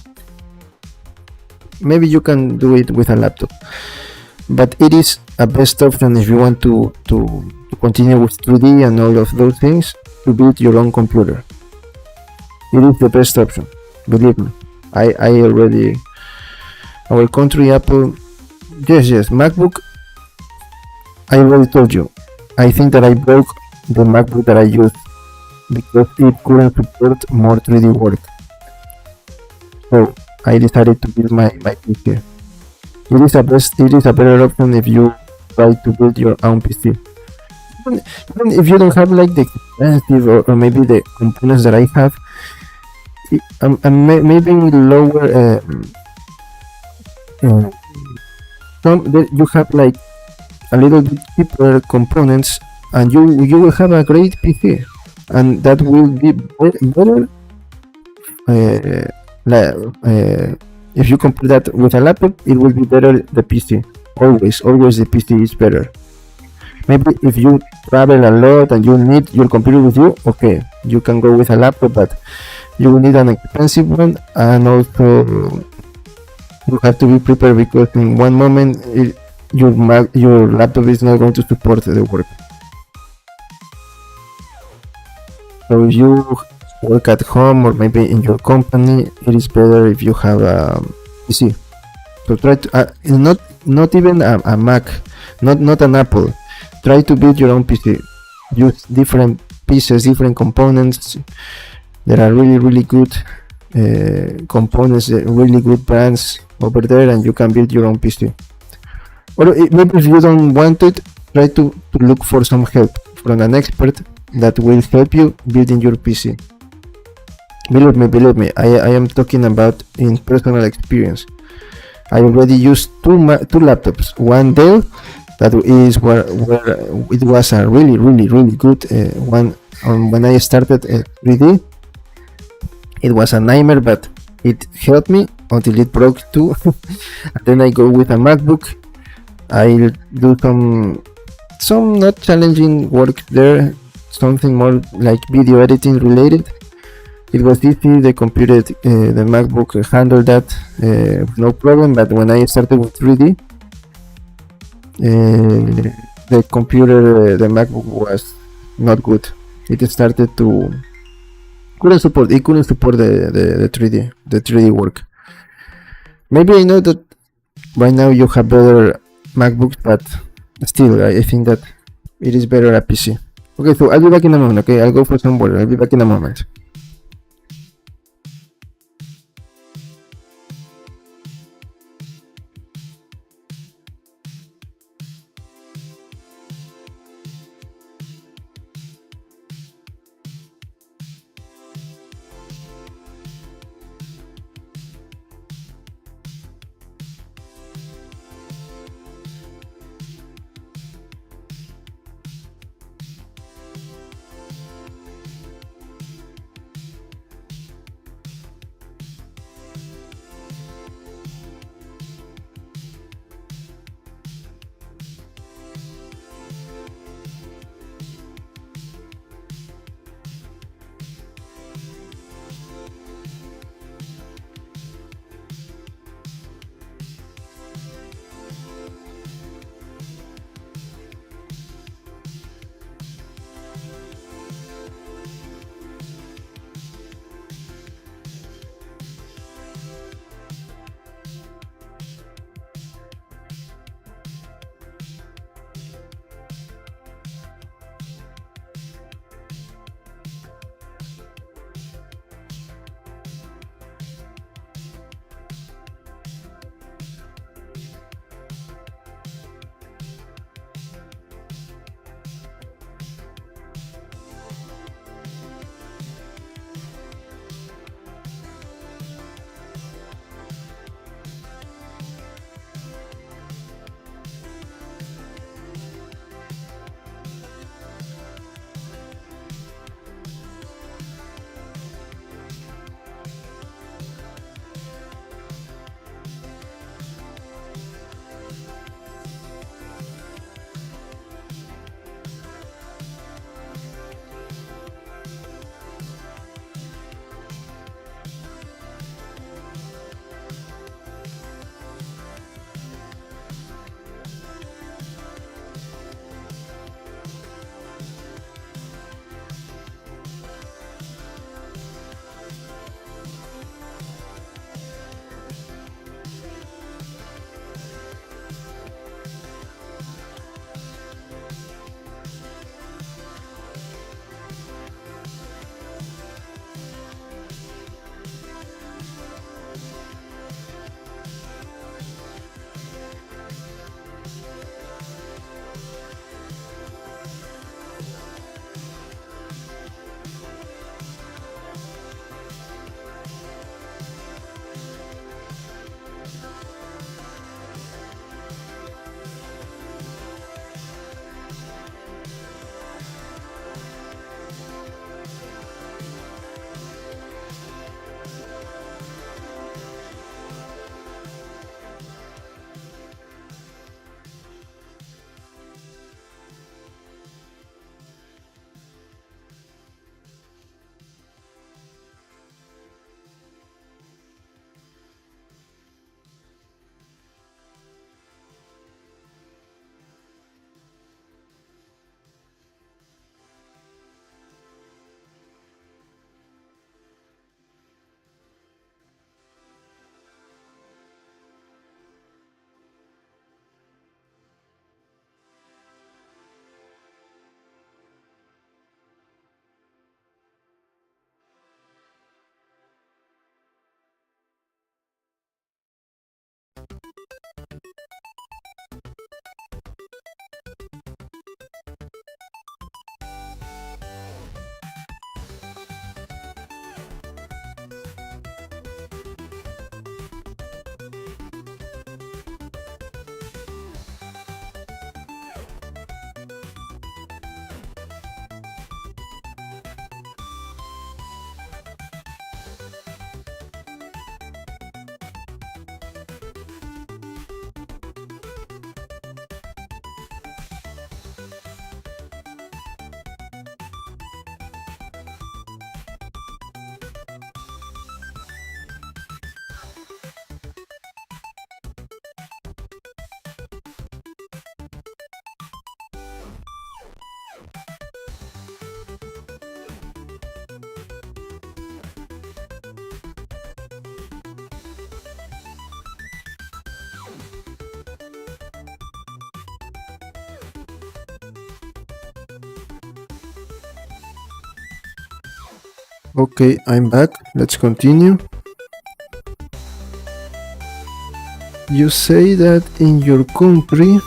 [SPEAKER 1] maybe you can do it with a laptop. But it is a best option if you want to continue with 3D and all of those things, to build your own computer. It is the best option, believe me. I already, our country, Apple, yes, MacBook, I already told you. I think that I broke the MacBook that I used because it couldn't support more 3D work. So I decided to build my PC. It is a better option if you try to build your own PC. Even if you don't have like the expensive or maybe the components that I have, maybe lower. You have like a little bit cheaper components, and you will have a great PC, and that will be better. If you compare that with a laptop, it will be better. The PC, always the PC is better. Maybe if you travel a lot and you need your computer with you, okay, you can go with a laptop, but you will need an expensive one, and also you have to be prepared because in one moment your laptop is not going to support the work. So if you work at home or maybe in your company, it is better if you have a PC. So try to not even a Mac, not an Apple. Try to build your own PC. Use different pieces, different components. There are really good components, really good brands over there, and you can build your own PC. Or maybe if you don't want it, try to look for some help from an expert that will help you building your PC. Believe me, I am talking about in personal experience. I already used two laptops. One Dell, that is where it was a really good one. When I started 3D, it was a nightmare, but it helped me until it broke too. And then I go with a MacBook. I'll do some not challenging work there, something more like video editing related. It was easy. The computer, the MacBook handled that no problem. But when I started with 3D, the computer, the MacBook was not good. It started to couldn't support. It couldn't support the 3D work. Maybe I know that right now you have better MacBooks, but still, I think that it is better a PC. Okay, so I'll be back in a moment. Okay, I'll go for some water. I'll be back in a moment. Okay, I'm back. Let's continue. You say that in your country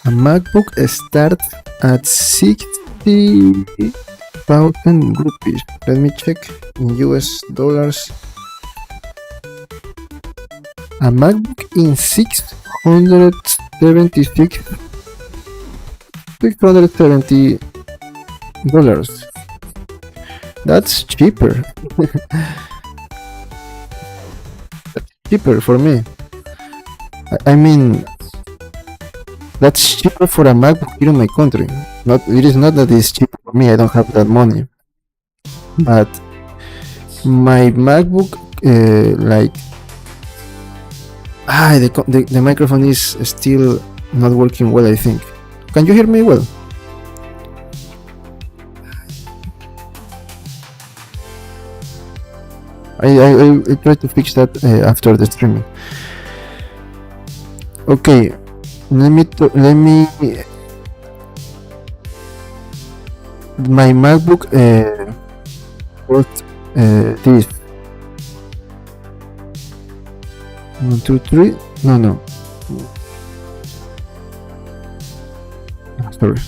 [SPEAKER 1] a MacBook starts at 60,000 rupees. Let me check in US dollars. A MacBook in 670 dollars. That's cheaper. Cheaper for me. I mean, that's cheaper for a MacBook here in my country. It is not that it's cheaper for me. I don't have that money. But my MacBook, the microphone is still not working well. I think. Can you hear me well? I try to fix that after the streaming. Okay, let me. My MacBook cost this 1, 2, 3. No. Sorry.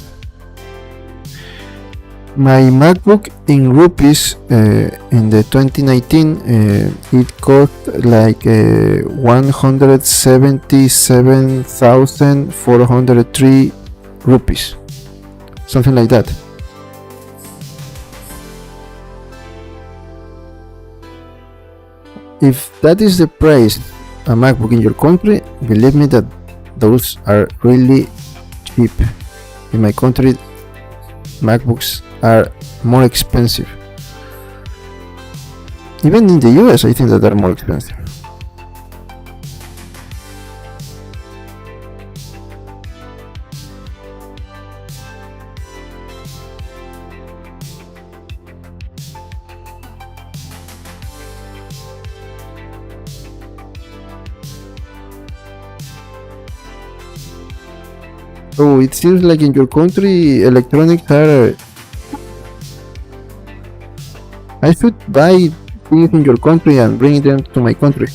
[SPEAKER 1] My MacBook in rupees in the 2019 it cost like 177,403 rupees, something like that. If that is the price a MacBook in your country, believe me that those are really cheap. In my country, MacBooks are more expensive. Even in the US, I think that they're more expensive. So it seems like in your country, electronics are. I should buy things in your country and bring them to my country.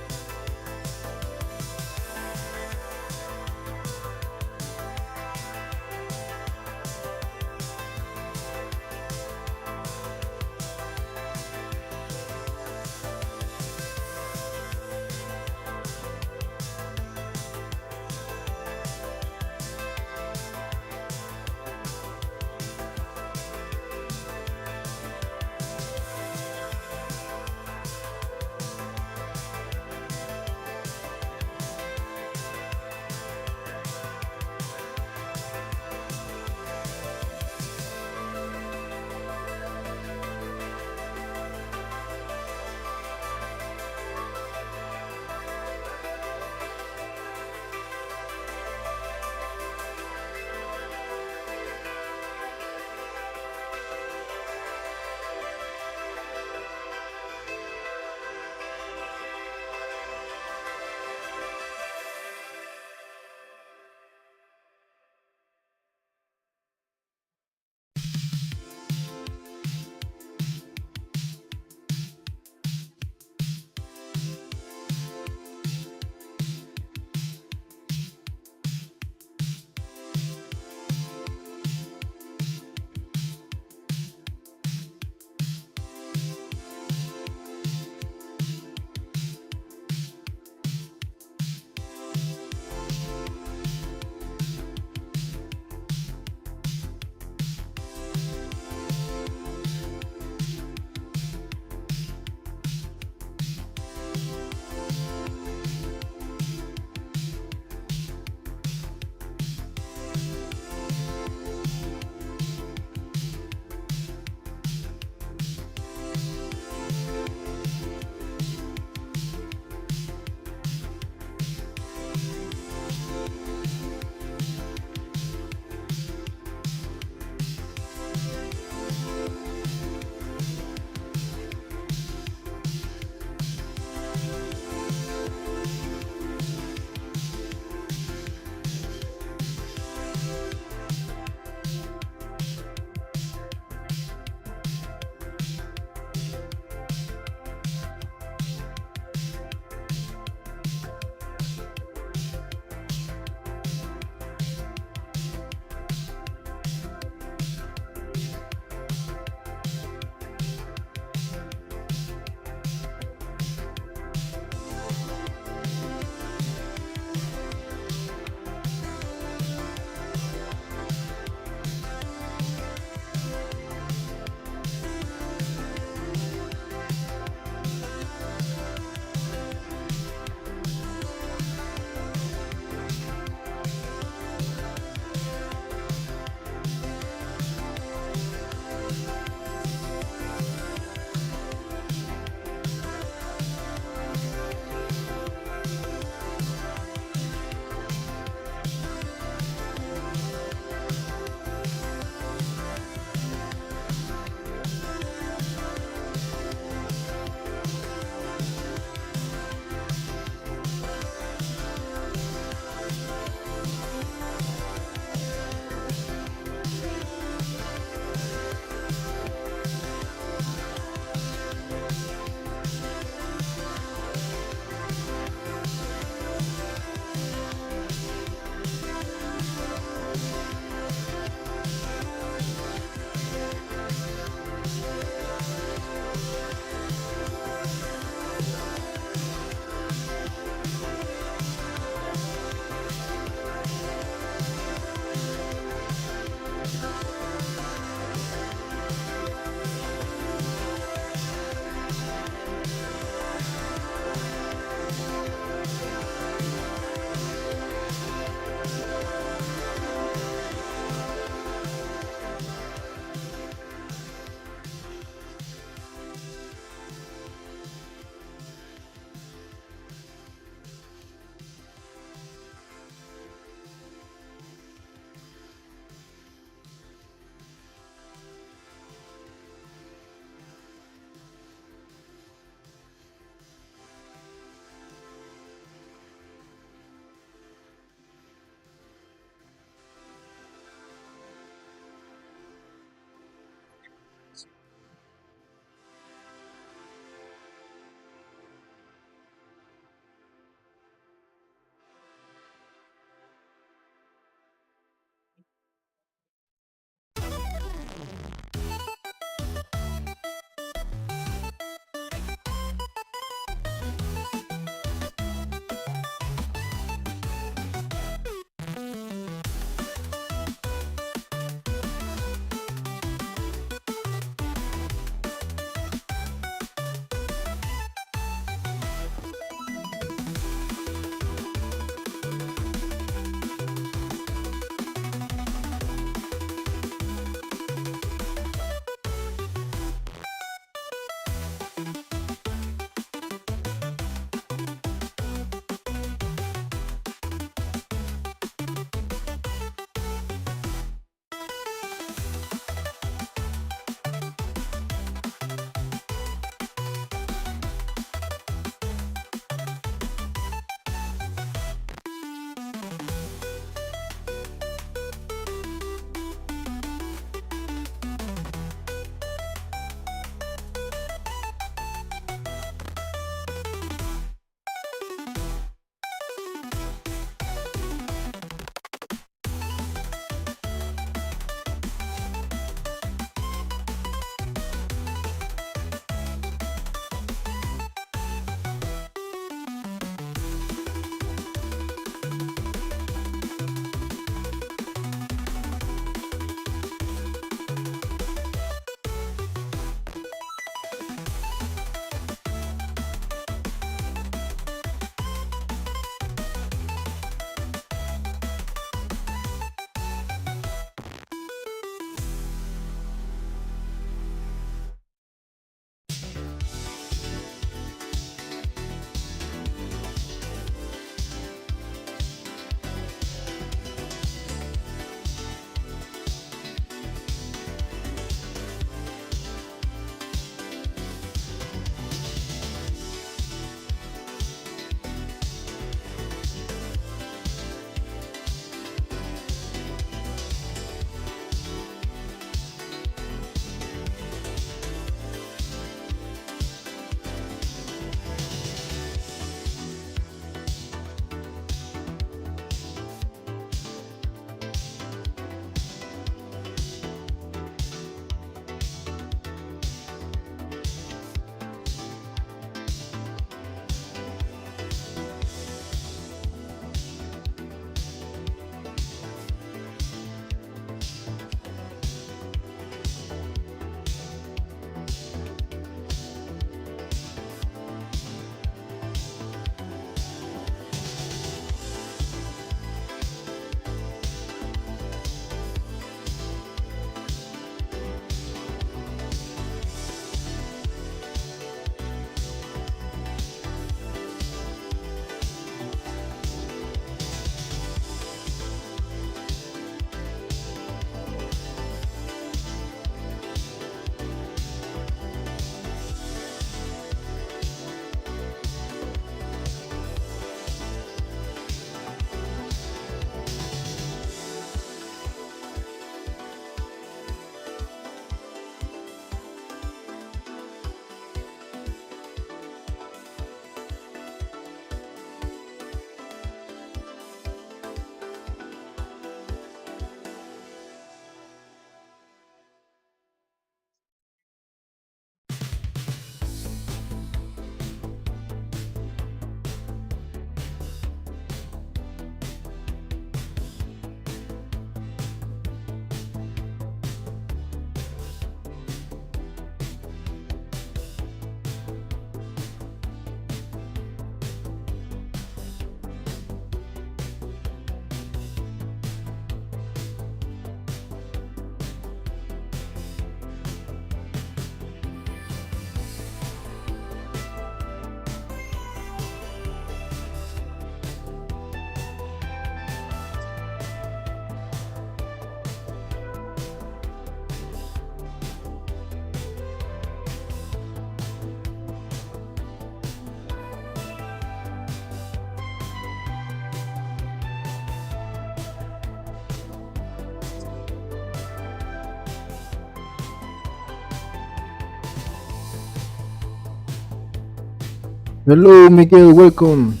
[SPEAKER 1] Hello, Miguel. Welcome.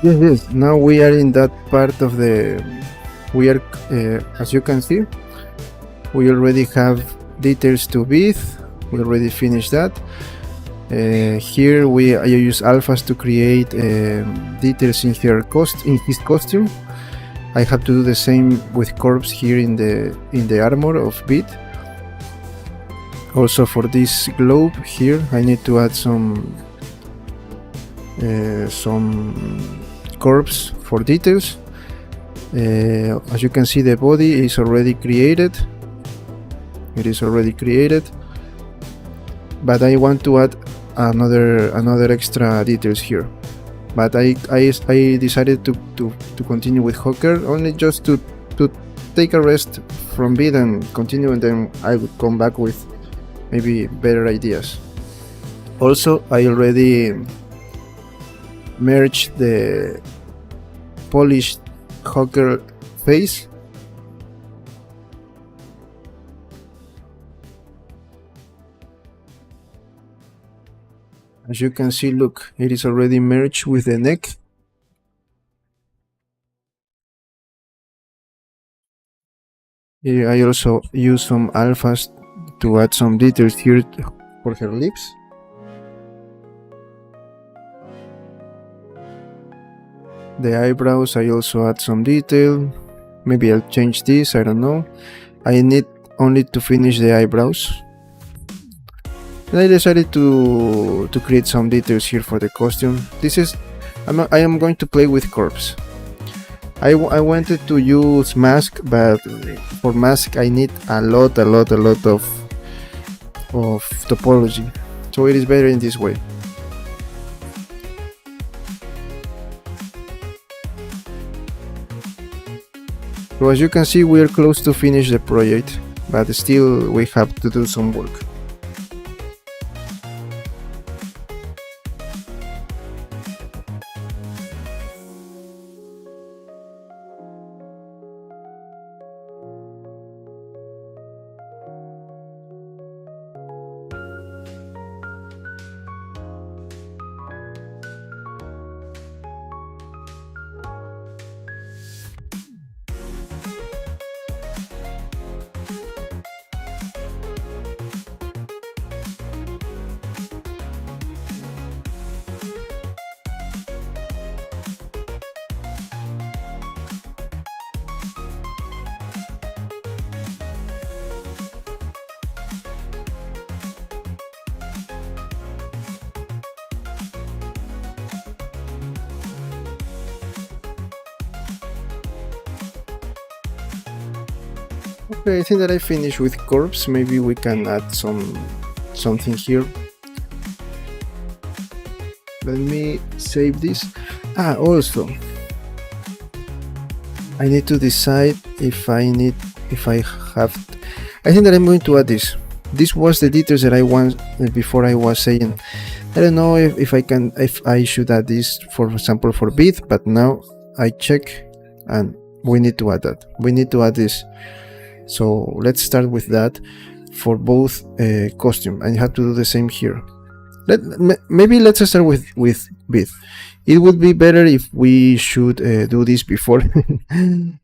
[SPEAKER 1] Yes, yes. Now we are in that part of the. We are, as you can see, we already have details to bid. We already finished that. Here I use alphas to create details in his costume. I have to do the same with corpse here in the armor of bid. Also for this globe here, I need to add some corpse for details. As you can see, the body is already created. It is already created, but I want to add another extra details here. But I decided to continue with Hawkgirl only just to take a rest from bid and continue, and then I would come back with maybe better ideas. Also, I already merged the polished Hawkgirl face. As you can see, look, it is already merged with the neck. Here I also use some alphas to add some details here for her lips. The eyebrows, I also add some detail. Maybe I'll change this, I don't know. I need only to finish the eyebrows. And I decided to create some details here for the costume. I am going to play with corpse. I wanted to use mask, but for mask I need a lot of topology. So it is better in this way. So as you can see, we are close to finish the project, but still we have to do some work. Okay, I think that I finished with corpse. Maybe we can add something here. Let me save this. Also, I need to decide if I have. I think that I'm going to add this. This was the details that I want before. I was saying I don't know if I can, if I should add this, for example, for beat, but now I check and we need to add that. We need to add this. So let's start with that for both costume, and you have to do the same here. Maybe let's start with beat. It would be better if we should do this before,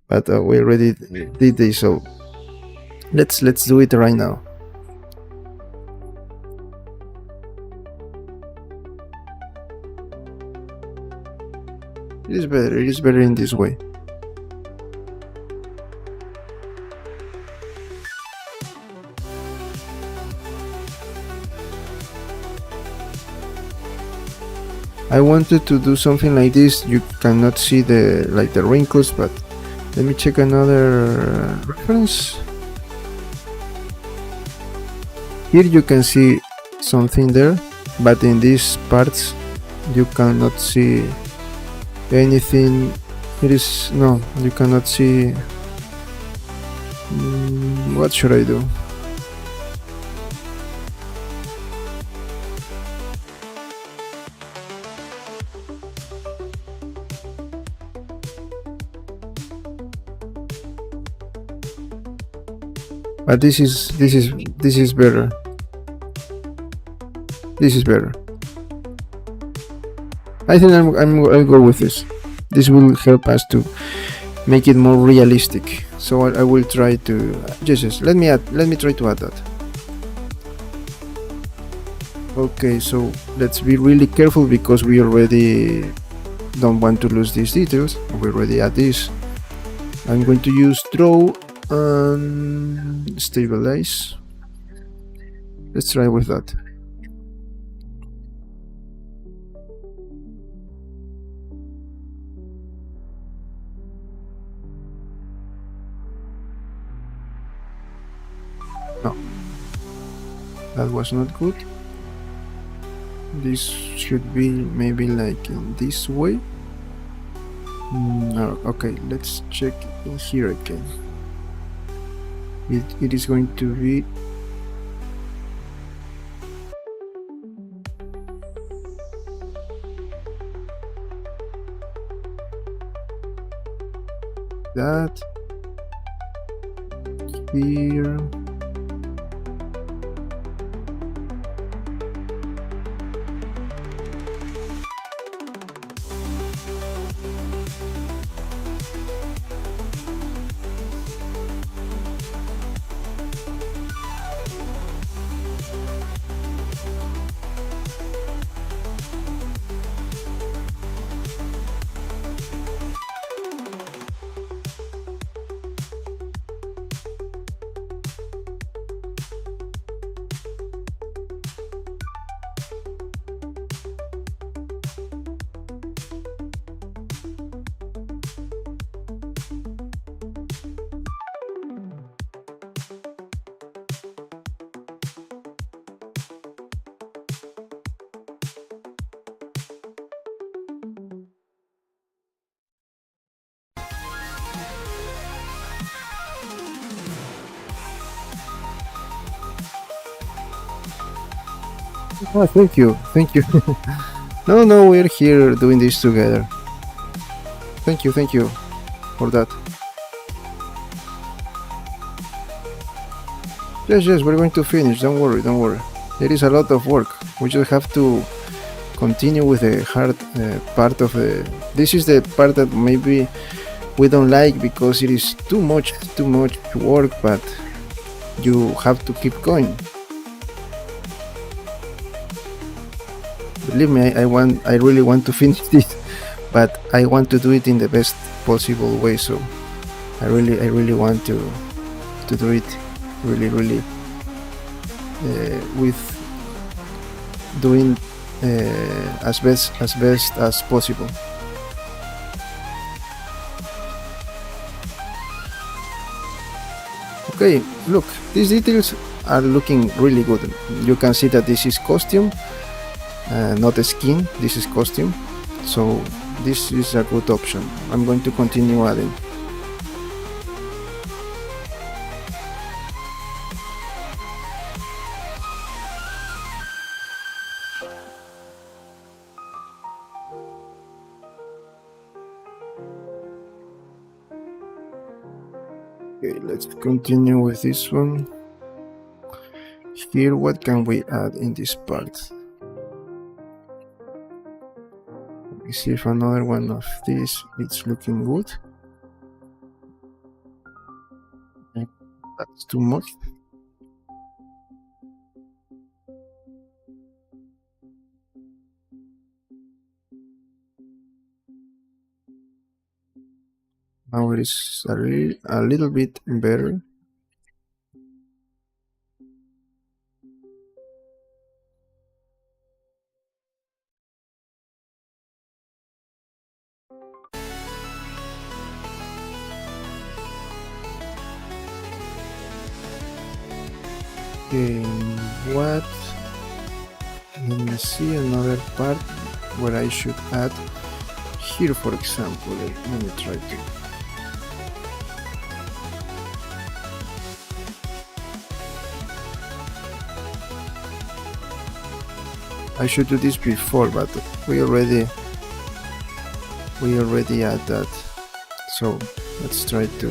[SPEAKER 1] but we already did this, so let's do it right now. It is better. It is better in this way. I wanted to do something like this. You cannot see the wrinkles, but let me check another reference. Here you can see something there, but in these parts you cannot see anything. It is no, you cannot see. What should I do? But this is better. This is better. I think I'll go with this. This will help us to make it more realistic. So I will try to just let me try to add that. Okay, so let's be really careful because we already don't want to lose these details. We already add this. I'm going to use draw and stabilize. Let's try with that. No, that was not good. This should be maybe like in this way. No, okay, let's check in here again. It is going to be that here. Oh, thank you. No, we're here doing this together. Thank you for that. Yes, we're going to finish. Don't worry. There is a lot of work. We just have to continue with the hard part of the. This is the part that maybe we don't like because it is too much work, but you have to keep going. Believe me, I really want to finish this, but I want to do it in the best possible way. So I really want to do it really with doing as best as possible. Okay, look, these details are looking really good. You can see that this is costume, not a skin. This is costume, so this is a good option. I'm going to continue adding. Okay, let's continue with this one. Here, what can we add in this part? Let me see if another one of these is looking good. That's too much. Now it is a little bit better. Okay, what? Let me see another part where I should add. Here, for example, let me try to. I should do this before, but we already had that. So let's try to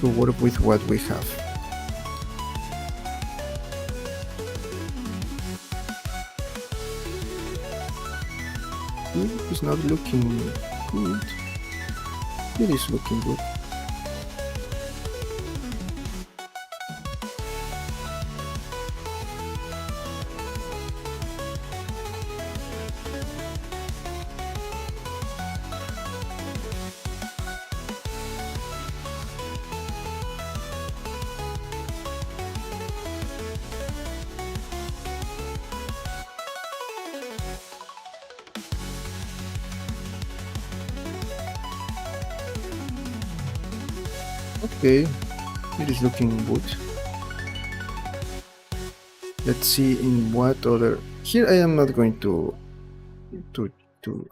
[SPEAKER 1] work with what we have. It's not looking good. It is looking good. Okay, it is looking good. Let's see in what other. Here I am not going to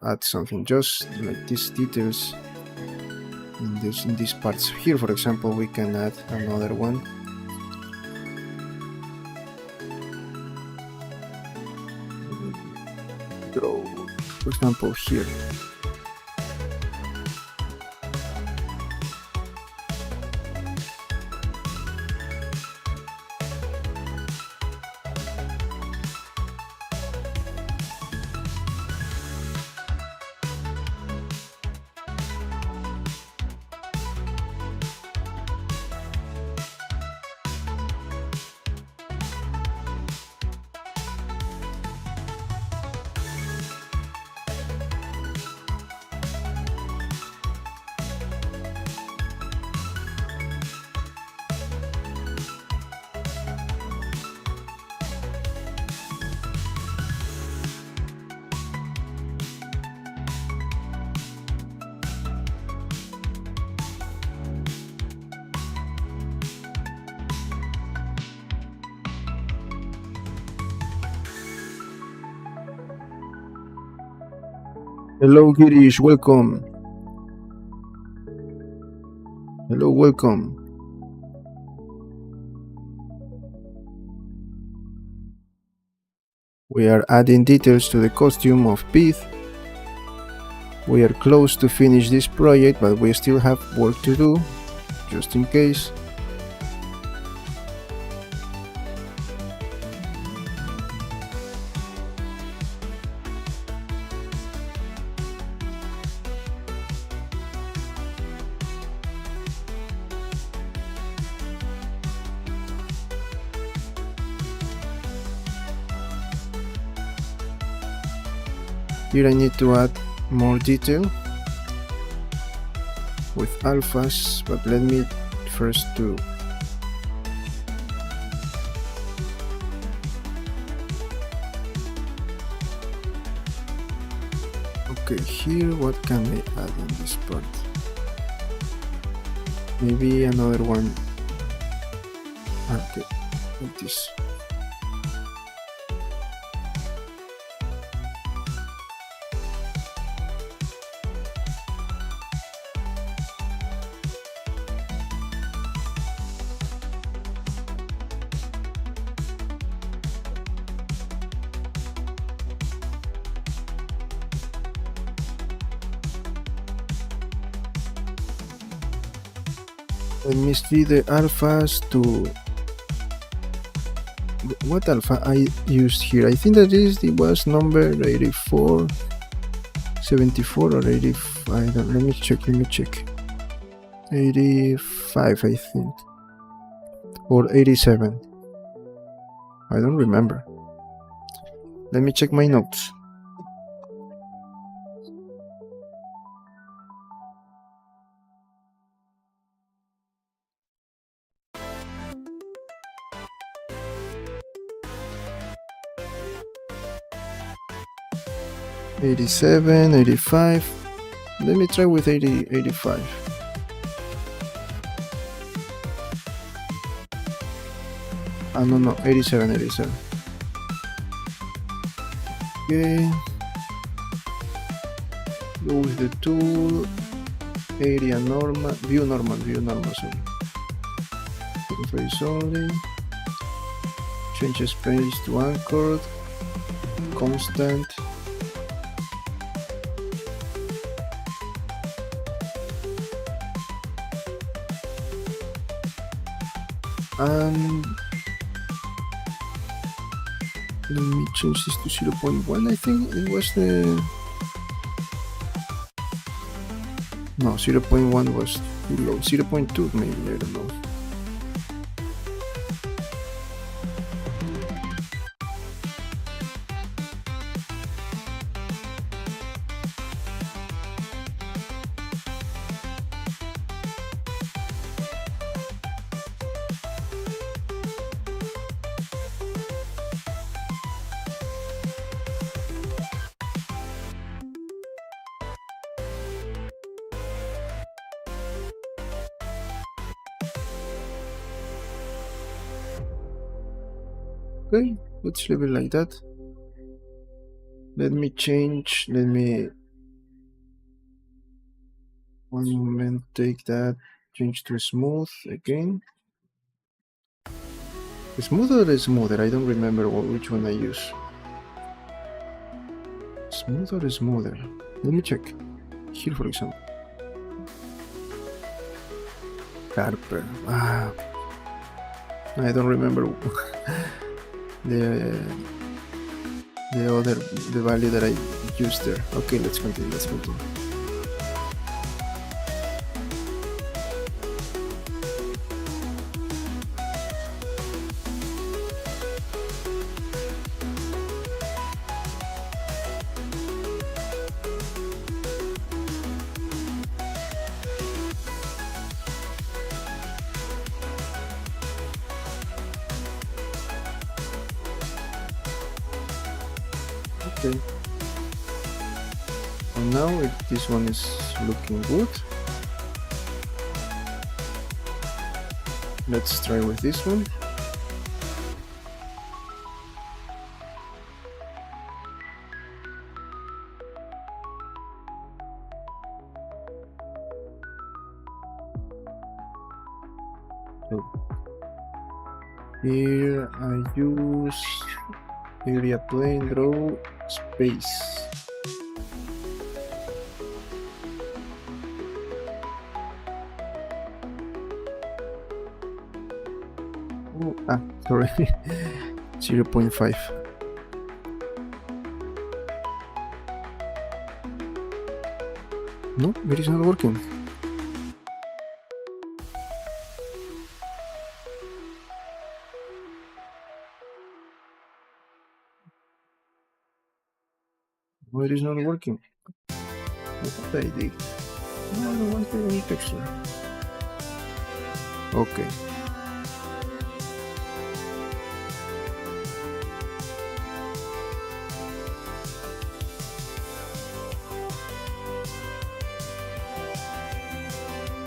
[SPEAKER 1] add something, just like these details in these parts. Here, for example, we can add another one. Draw, for example, here. Hello, Girish, welcome. Hello, welcome. We are adding details to the costume of Pete. We are close to finish this project, but we still have work to do, just in case. Here I need to add more detail with alphas, but let me first do okay. Here, what can I add in this part? Maybe another one. Okay, like this. Let me see the alphas to what alpha I used here. I think that it was number 84, 74 or 85. Let me check. 85, I think, or 87. I don't remember. Let me check my notes. '87, '85. Let me try with 85. No, 87. Okay. Go with the tool. Area normal. View normal, sorry. Face only. Change space to anchored. Constant. And let me change this to 0.1. I think it was the... No, 0.1 was too low. 0.2 maybe, I don't know. Okay, let's leave it like that. Let me change, one moment, take that, change to smooth again. Smoother or smoother? I don't remember which one I use. Smooth or smoother? Let me check. Here, for example. Sharper. I don't remember the value that I used there. Okay, let's continue. Okay. And now if this one is looking good, let's try with this one. So here I use area plane, draw, space. Sorry. 0.5. No, it is not working. Why it is not working? What I did? No, I don't want any texture. Okay.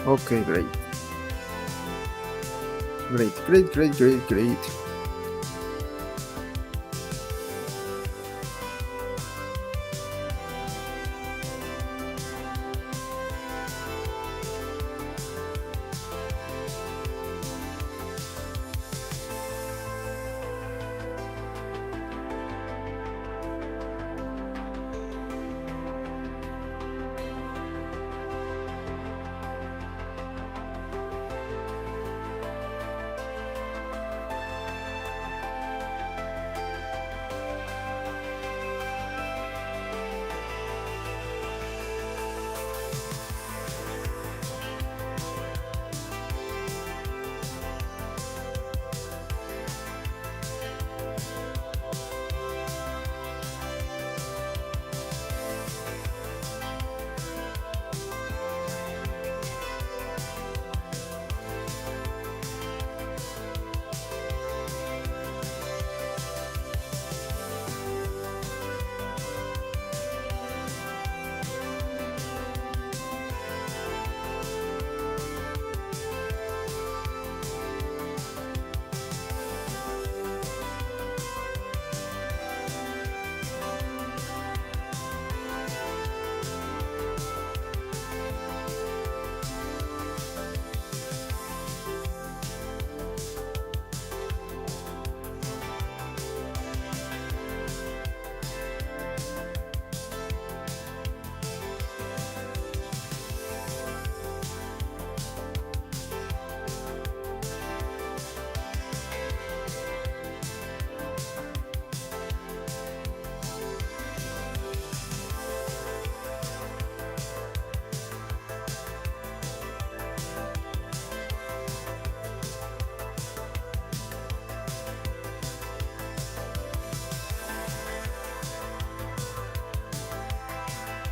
[SPEAKER 1] Okay, great.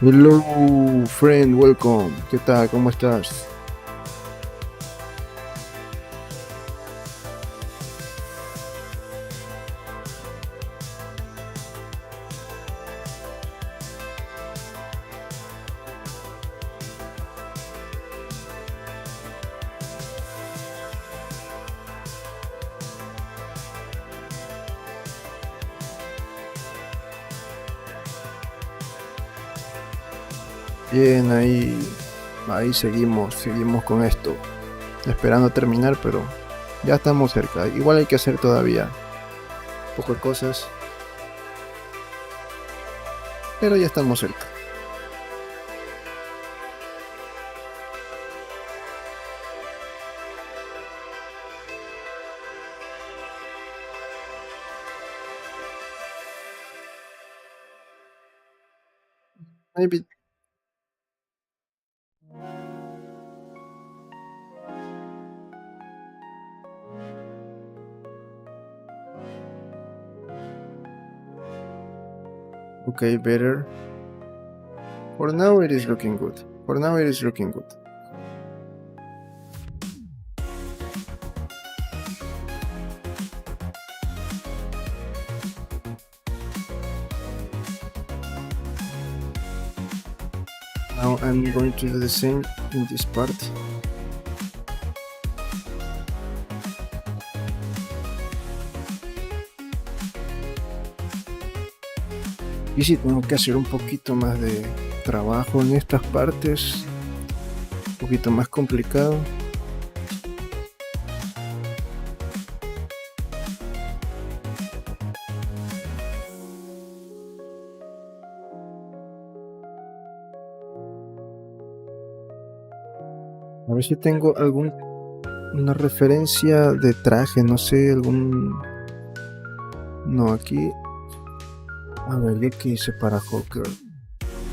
[SPEAKER 1] Hello, friend, welcome. ¿Qué tal? ¿Cómo estás? Bien, ahí seguimos con esto, esperando terminar, pero ya estamos cerca. Igual hay que hacer todavía poco de cosas, pero ya estamos cerca. Maybe, okay, better. For now it is looking good. For now it is looking good. Now I'm going to do the same in this part. Y sí, tengo que hacer un poquito más de trabajo en estas partes, un poquito más complicado. A ver si tengo una referencia de traje, no sé, algún... No, aquí... A ver, ¿yo qué hice para Hawkgirl?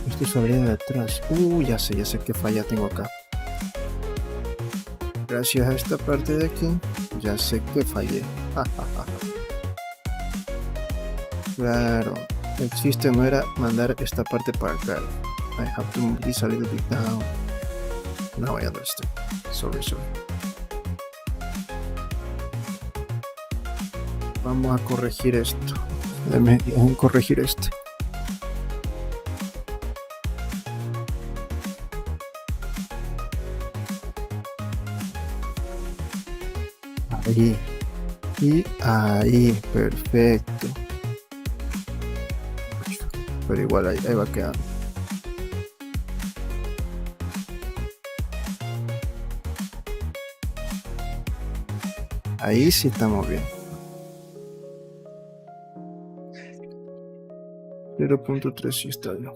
[SPEAKER 1] Esto sabría de atrás. Ya sé qué falla tengo acá. Gracias a esta parte de aquí, ya sé que fallé. Claro, el chiste no era mandar esta parte para acá. I have to move this a little bit down. Now I understand. Sorry. Vamos a corregir esto. Déjame corregir este. Ahí. Y ahí, perfecto. Pero igual ahí va quedando. Ahí sí estamos bien. 0.3 sí está bien.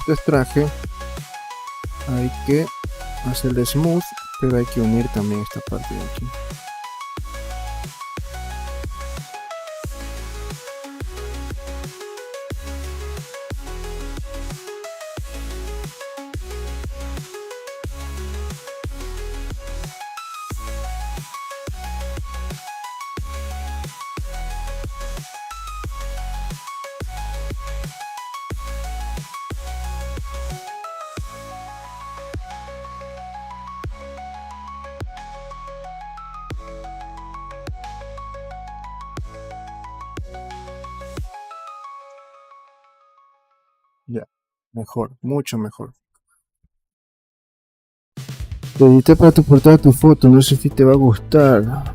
[SPEAKER 1] Este traje hay que hacerle smooth, pero hay que unir también esta parte de aquí. Mejor, mucho mejor. Te edité para tu portada tu foto, no sé si te va a gustar.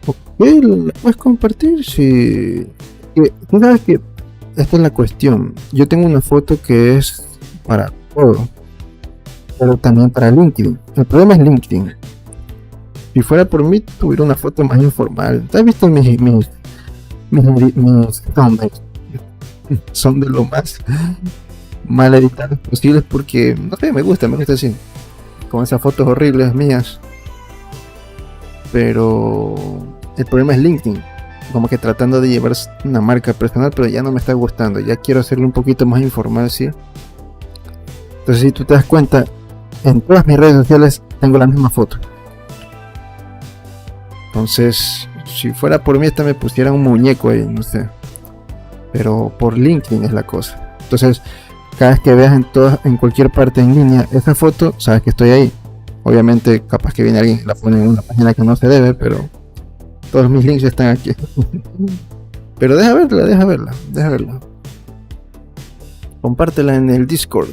[SPEAKER 1] Ok, la puedes compartir si... tú sabes que esta es la cuestión. Yo tengo una foto que es para todo, pero también para LinkedIn. El problema es LinkedIn. Si fuera por mí, tuviera una foto más informal. ¿Has visto mis thumbnails? Son de lo más mal editados posibles porque, no sé, me gusta así. Con esas fotos horribles mías. Pero el problema es LinkedIn. Como que tratando de llevar una marca personal, pero ya no me está gustando. Ya quiero hacerlo un poquito más informal, ¿sí? Entonces, si tú te das cuenta, en todas mis redes sociales tengo la misma foto. Entonces, si fuera por mí, esta me pusiera un muñeco ahí, no sé. Pero por LinkedIn es la cosa. Entonces, cada vez que veas en cualquier parte en línea esa foto, sabes que estoy ahí. Obviamente, capaz que viene alguien y la pone en una página que no se debe, pero todos mis links están aquí. Pero deja verla. Compártela en el Discord.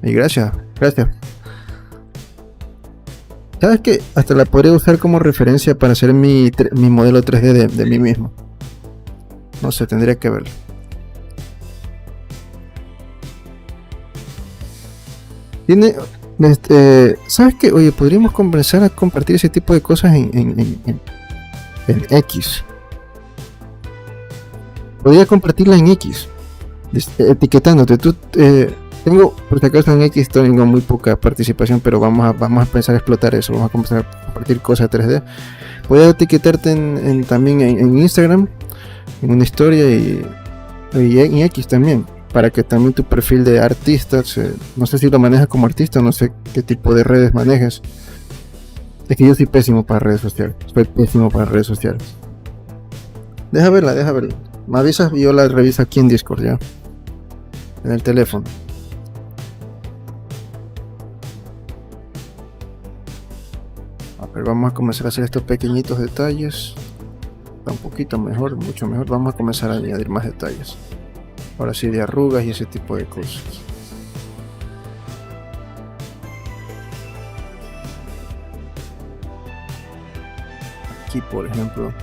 [SPEAKER 1] Y gracias. ¿Sabes qué? Hasta la podría usar como referencia para hacer mi modelo 3D de mí mismo. No sé, tendría que verlo. Tiene... ¿sabes qué? Oye, podríamos comenzar a compartir ese tipo de cosas en X. Podría compartirla en X. Etiquetándote. Tengo, por si acaso en X tengo muy poca participación, pero vamos a empezar a explotar eso. Vamos a comenzar a compartir cosas 3D. Voy a etiquetarte también en Instagram, en una historia y en X también, para que también tu perfil de artista, no sé si lo manejas como artista, no sé qué tipo de redes manejas. Es que yo soy pésimo para redes sociales. Deja verla. Me avisas y yo la reviso aquí en Discord ya. En el teléfono. A ver, vamos a comenzar a hacer estos pequeñitos detalles. Está un poquito mejor, mucho mejor. Vamos a comenzar a añadir más detalles. Ahora sí, de arrugas y ese tipo de cosas. Aquí, por ejemplo.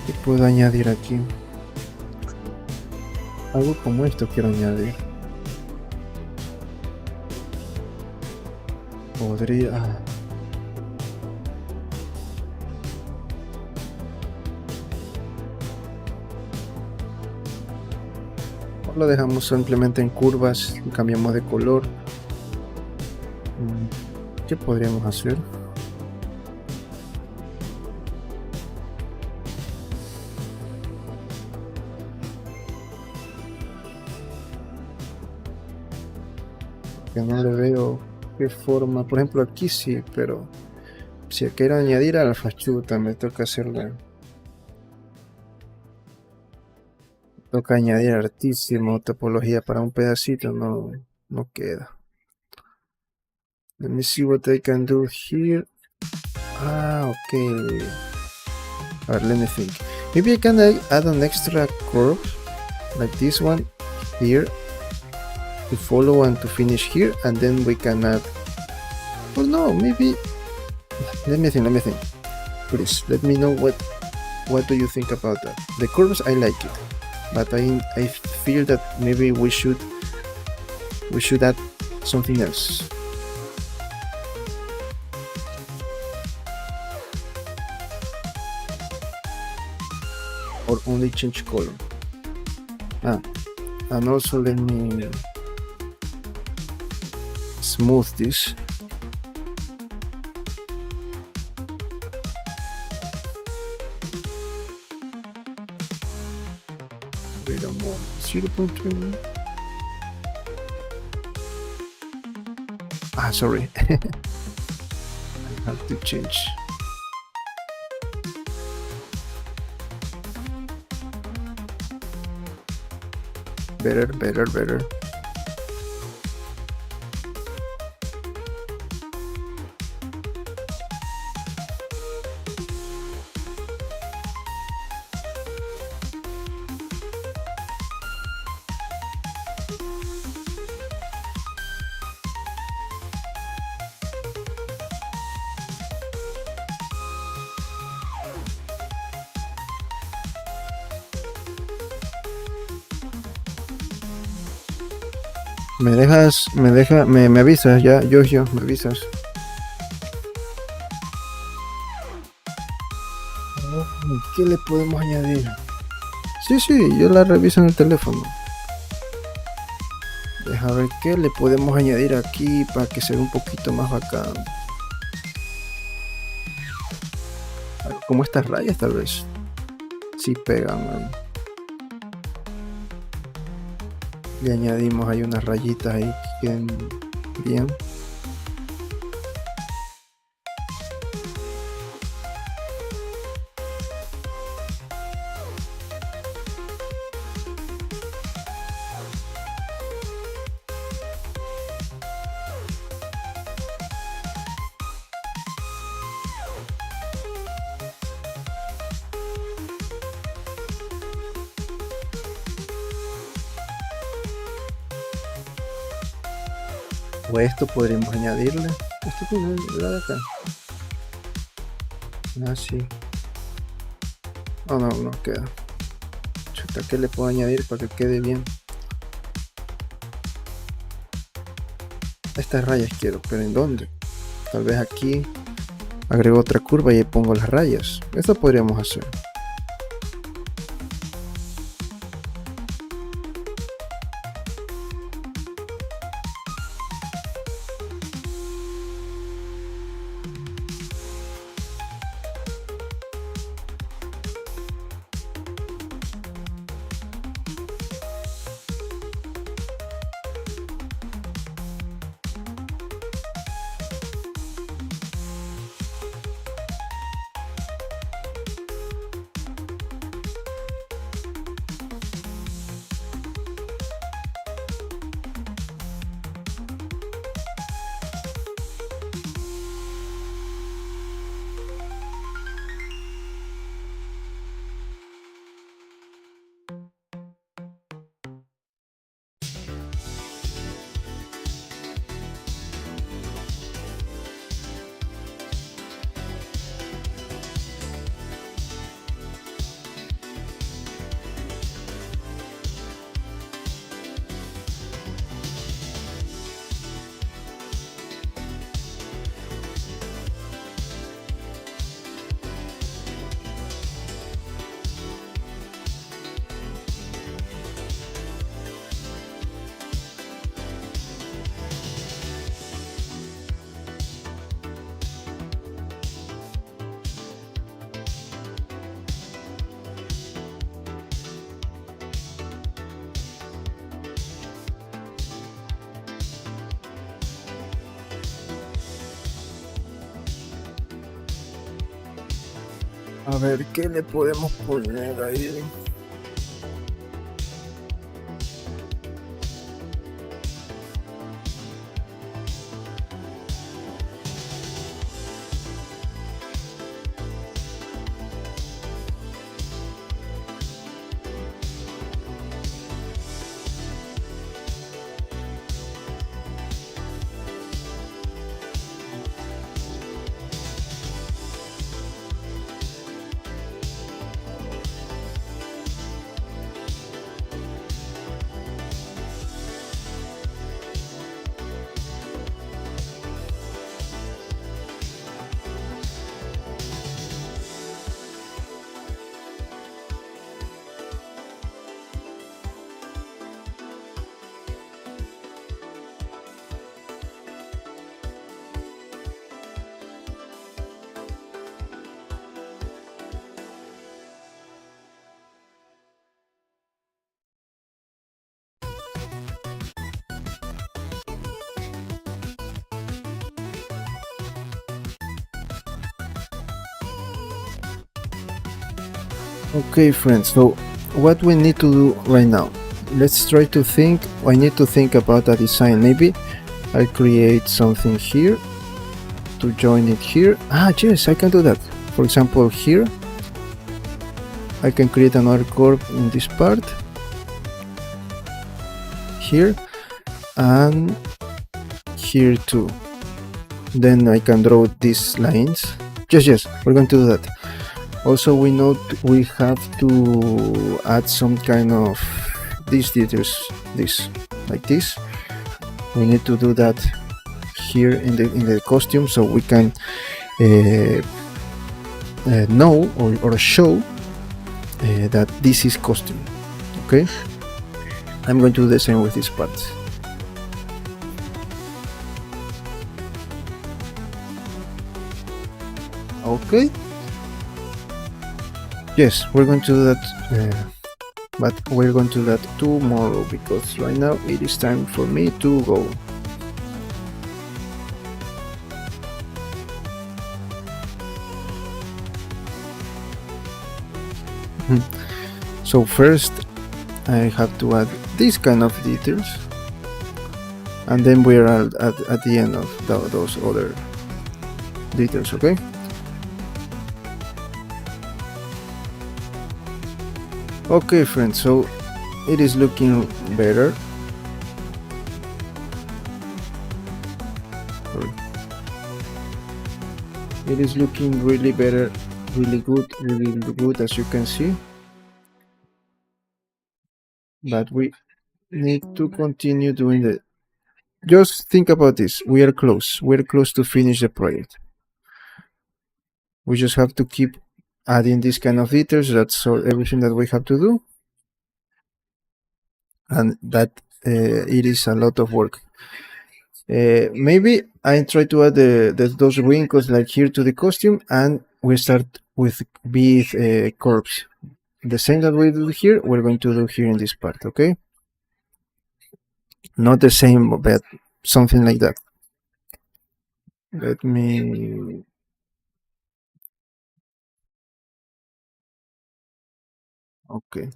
[SPEAKER 1] ¿Qué puedo añadir aquí? Algo como esto quiero añadir. Podría... lo dejamos simplemente en curvas y cambiamos de color. ¿Qué podríamos hacer? Que no le veo qué forma. Por ejemplo aquí sí, pero si quiero añadir a la fachuta me toca hacerla. Toca añadir artísimo, topología para un pedacito, no queda. Let me see what I can do here. Okay. Alright, let me think. Maybe I can add an extra curve like this one here to follow and to finish here, and then we can add. Oh no, maybe. Let me think. Please let me know what do you think about that. The curves I like it, but I feel that maybe we should add something else. Or only change color. And also let me smooth this. Wait a moment. 0.3. Sorry. I have to change. Better. Me avisas ya, yo, me avisas. ¿Qué le podemos añadir? Sí, yo la reviso en el teléfono. Deja ver qué le podemos añadir aquí para que sea un poquito más bacán. Como estas rayas tal vez. Sí pegan, man. Le añadimos ahí unas rayitas ahí que queden bien. O esto podríamos añadirle. Esto tiene la de acá. Así. Oh, no queda. Chuta, ¿qué le puedo añadir para que quede bien? Estas rayas quiero, pero ¿en dónde? Tal vez aquí agrego otra curva y ahí pongo las rayas. Esto podríamos hacer. A ver, ¿qué le podemos poner ahí? Okay, friends, so what we need to do right now? let's try to think. I need to think about a design. Maybe I'll create something here to join it here. Ah, yes, I can do that. For example, here I can create another curve in this part here and here too. Then I can draw these lines. Yes, we're going to do that. Also, we know we have to add some kind of these details, this like this. We need to do that here in the costume, so we can know or show that this is costume. Okay, I'm going to do the same with these parts. Okay. Yes, we're going to do that, but we're going to do that tomorrow because right now it is time for me to go. So first I have to add this kind of details, and then we're at the end of those other details. Okay. Okay, friends, so it is looking better. Sorry. It is looking really better, really good, as you can see. But we need to continue doing it. Just think about this. We are close. We're close to finish the project. We just have to keep adding these kind of details. That's all, everything that we have to do. And that it is a lot of work. Maybe I try to add those wrinkles like here to the costume, and we start with bead curves. The same that we do here, we're going to do here in this part, okay? Not the same, but something like that. Let me... Okay.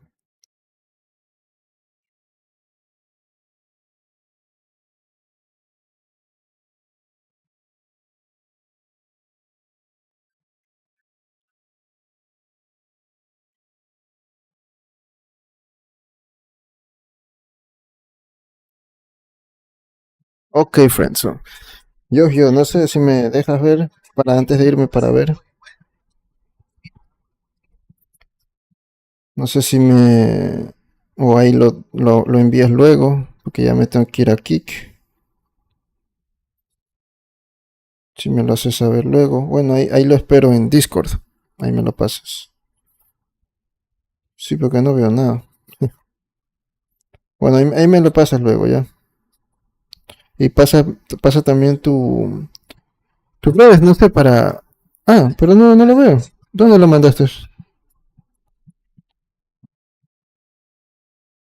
[SPEAKER 1] Ok, friends. So, yo, no sé si me dejas ver para antes de irme para ver. No sé si me... O ahí lo envías luego, porque ya me tengo que ir a Kik. Si me lo haces saber luego. Bueno, ahí lo espero en Discord. Ahí me lo pasas. Sí, porque no veo nada. Bueno, ahí me lo pasas luego ya. Y pasa también tus redes, no sé, para... Ah, pero no lo veo. ¿Dónde lo mandaste?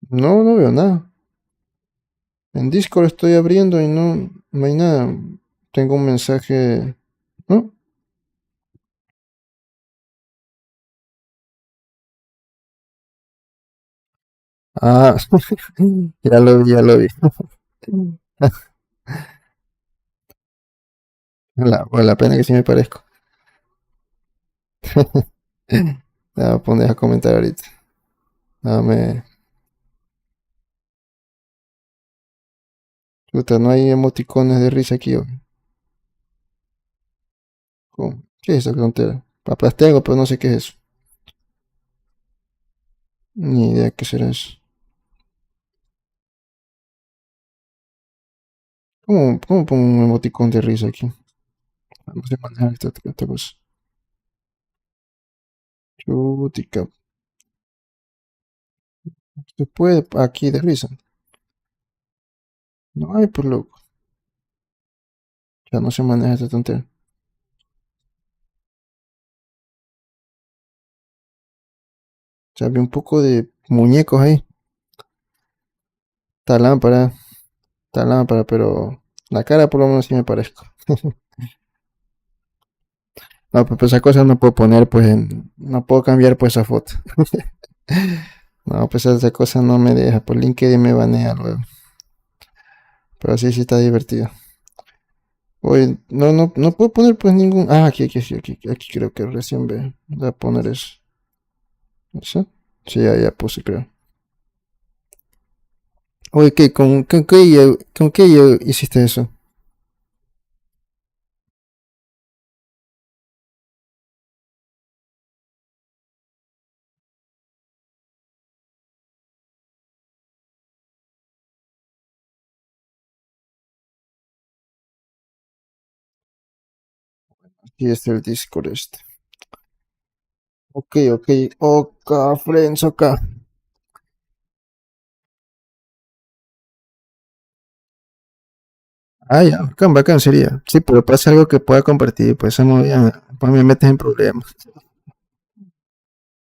[SPEAKER 1] No veo nada. En Discord estoy abriendo y no hay nada. Tengo un mensaje... ¿No? Ah, ya lo vi. La pena que sí me parezco. Ya pones a comentar ahorita. Dame. Puta, no hay emoticones de risa aquí hoy. ¿Qué es esa tontera? Papas tengo, pero no sé qué es eso. Ni idea qué será eso. ¿Cómo pongo un emoticón de risa aquí? Vamos a manejar esta cosa. Chutica. Se puede aquí de risa. No hay, por loco. Ya no se maneja esta tontera. Ya había un poco de muñecos ahí. Está lámpara. Está lámpara, pero la cara por lo menos sí me parezco. No, pues esa cosa no puedo poner, pues no puedo cambiar pues esa foto. No, pues esa cosa no me deja. Por LinkedIn me banea luego. Pero sí, sí está divertido. Oye, no puedo poner pues ningún. Ah, aquí creo que recién voy a poner eso. ¿Eso? Sí, ya puse, creo. Oye, ¿con qué hiciste eso? Aquí está el Discord este. Ok. Oka, friends, oka. Ah, ya, bacán, bacán sería. Sí, pero pasa algo que pueda compartir, pues esa movida, pues me metes en problemas.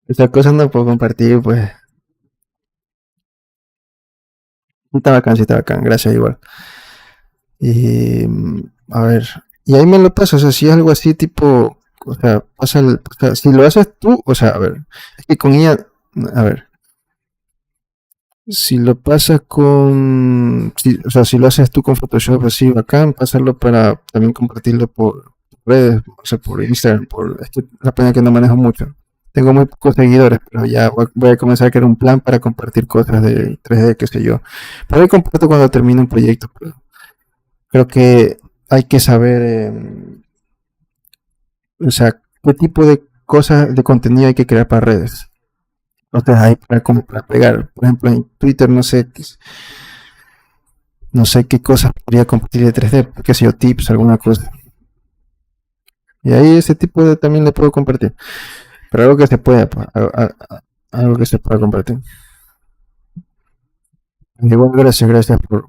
[SPEAKER 1] Esa cosa no puedo compartir, pues. Sí está bacán, gracias igual. Y a ver, y ahí me lo pasas, o sea, si es algo así tipo, o sea, o sea, si lo haces tú, o sea, a ver, es que con ella, a ver, si lo pasas o sea, si lo haces tú con Photoshop así bacán, pasarlo para también compartirlo por redes, o sea, por Instagram, es que la pena que no manejo mucho. Tengo muy pocos seguidores, pero ya voy a comenzar a crear un plan para compartir cosas de 3D, qué sé yo. Pero ahí comparto cuando termine un proyecto, pero creo que hay que saber, o sea, qué tipo de cosas, de contenido hay que crear para redes. O sea, hay como para pegar, por ejemplo, en Twitter, no sé qué cosas podría compartir de 3D, qué sé yo, tips, alguna cosa. Y ahí ese tipo de también le puedo compartir. Pero algo que se pueda, pues, algo que se pueda compartir. Igual, gracias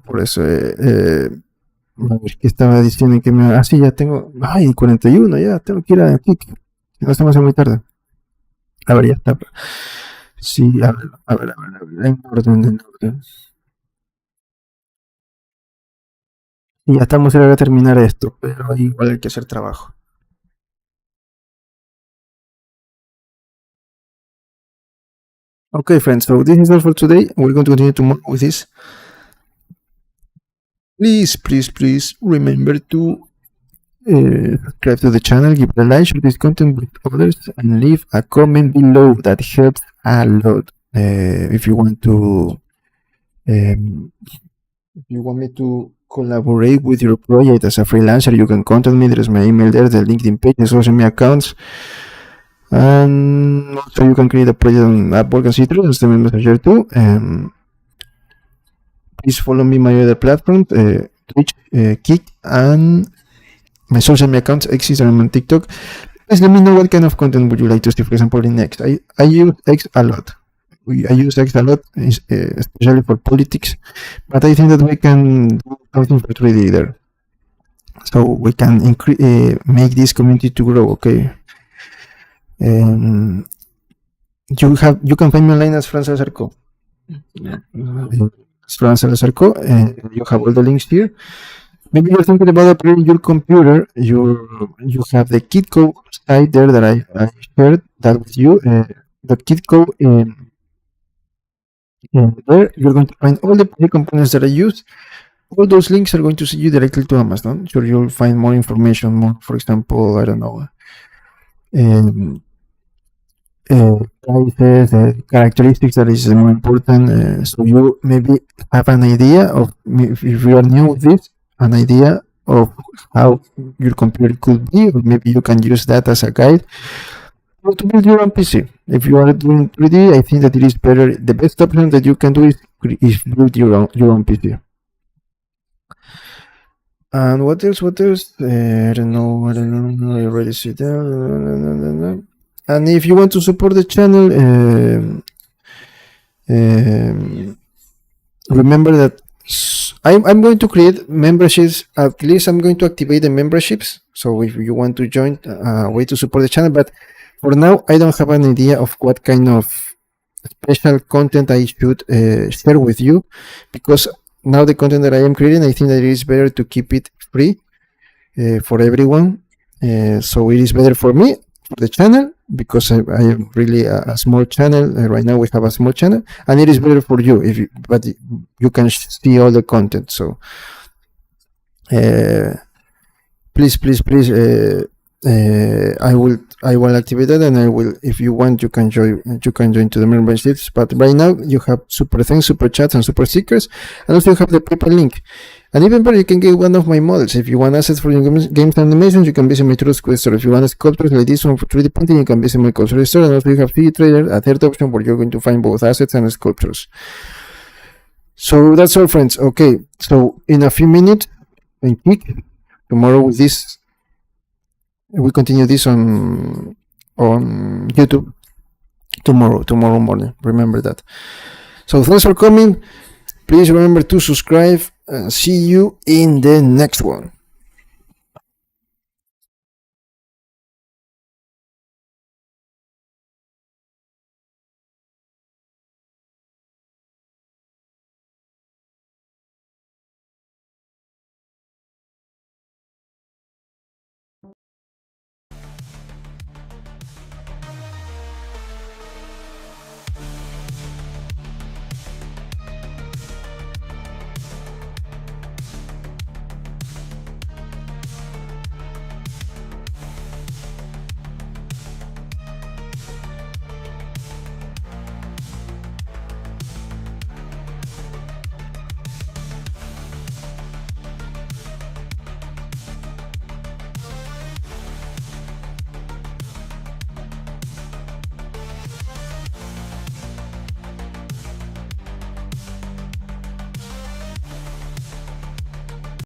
[SPEAKER 1] por eso. A ver, ¿qué estaba diciendo? Sí, ya tengo. Ay, 41, ya tengo que ir a Kik. No estamos muy tarde. A ver, ya está. Sí, en orden, en orden. Y ya estamos a terminar esto, pero igual hay que hacer trabajo. Okay, friends, so this is all for today. We're going to continue tomorrow with this. Please remember to subscribe to the channel, give it a like, share this content with others, and leave a comment below. That helps a lot. If you want to, um, if you want me to collaborate with your project as a freelancer, you can contact me. There's my email there, the LinkedIn page, the social media accounts, and also you can create a project on Upwork and Citrus. That's the messenger too. Please follow me my other platforms, Twitch, Kick, and my social media accounts, Instagram and TikTok. Please let me know what kind of content would you like to see, for example, in X. I use X a lot. I use X a lot, especially for politics, but I think that we can do something for 3D there. So we can make this community to grow, okay? Um, you can find me online as Francis Arco. Francis Arco, you have all the links here. Maybe you're thinking about upgrading your computer. You have the Kitco site there that I shared that with you. The Kitco there, you're going to find all the components that I use. All those links are going to see you directly to Amazon. So you'll find more information, more, for example, I don't know, um, prices, characteristics that is more important. So you maybe have an idea of, if you are new with this, an idea of how your computer could be, or maybe you can use that as a guide or to build your own PC. If you are doing 3D, I think that it is better. The best option that you can do is build your own PC. And what else? What else? I don't know. I already see that. And if you want to support the channel, remember that I'm going to create memberships. At least I'm going to activate the memberships. So if you want to join, way to support the channel. But for now, I don't have an idea of what kind of special content I should share with you, because now the content that I am creating, I think that it is better to keep it free for everyone. So it is better for me, for the channel, because I am really a small channel. Right now we have a small channel, and it is better for you if you, but you can see all the content. So please, I will activate that, and I will, if you want, you can join to the memberships. But right now you have super thanks, super chats, and super stickers, and also you have the PayPal link. And even better, you can get one of my models. If you want assets for your games and animations, you can visit my Trust store. If you want sculptures like this one for 3D printing, you can visit my Culture store. And also you have 3D Trader, a third option where you're going to find both assets and sculptures. So that's all, friends. Okay, so in a few minutes, and tomorrow with this, we continue this on YouTube tomorrow morning. Remember that. So thanks for coming. Please remember to subscribe, and see you in the next one.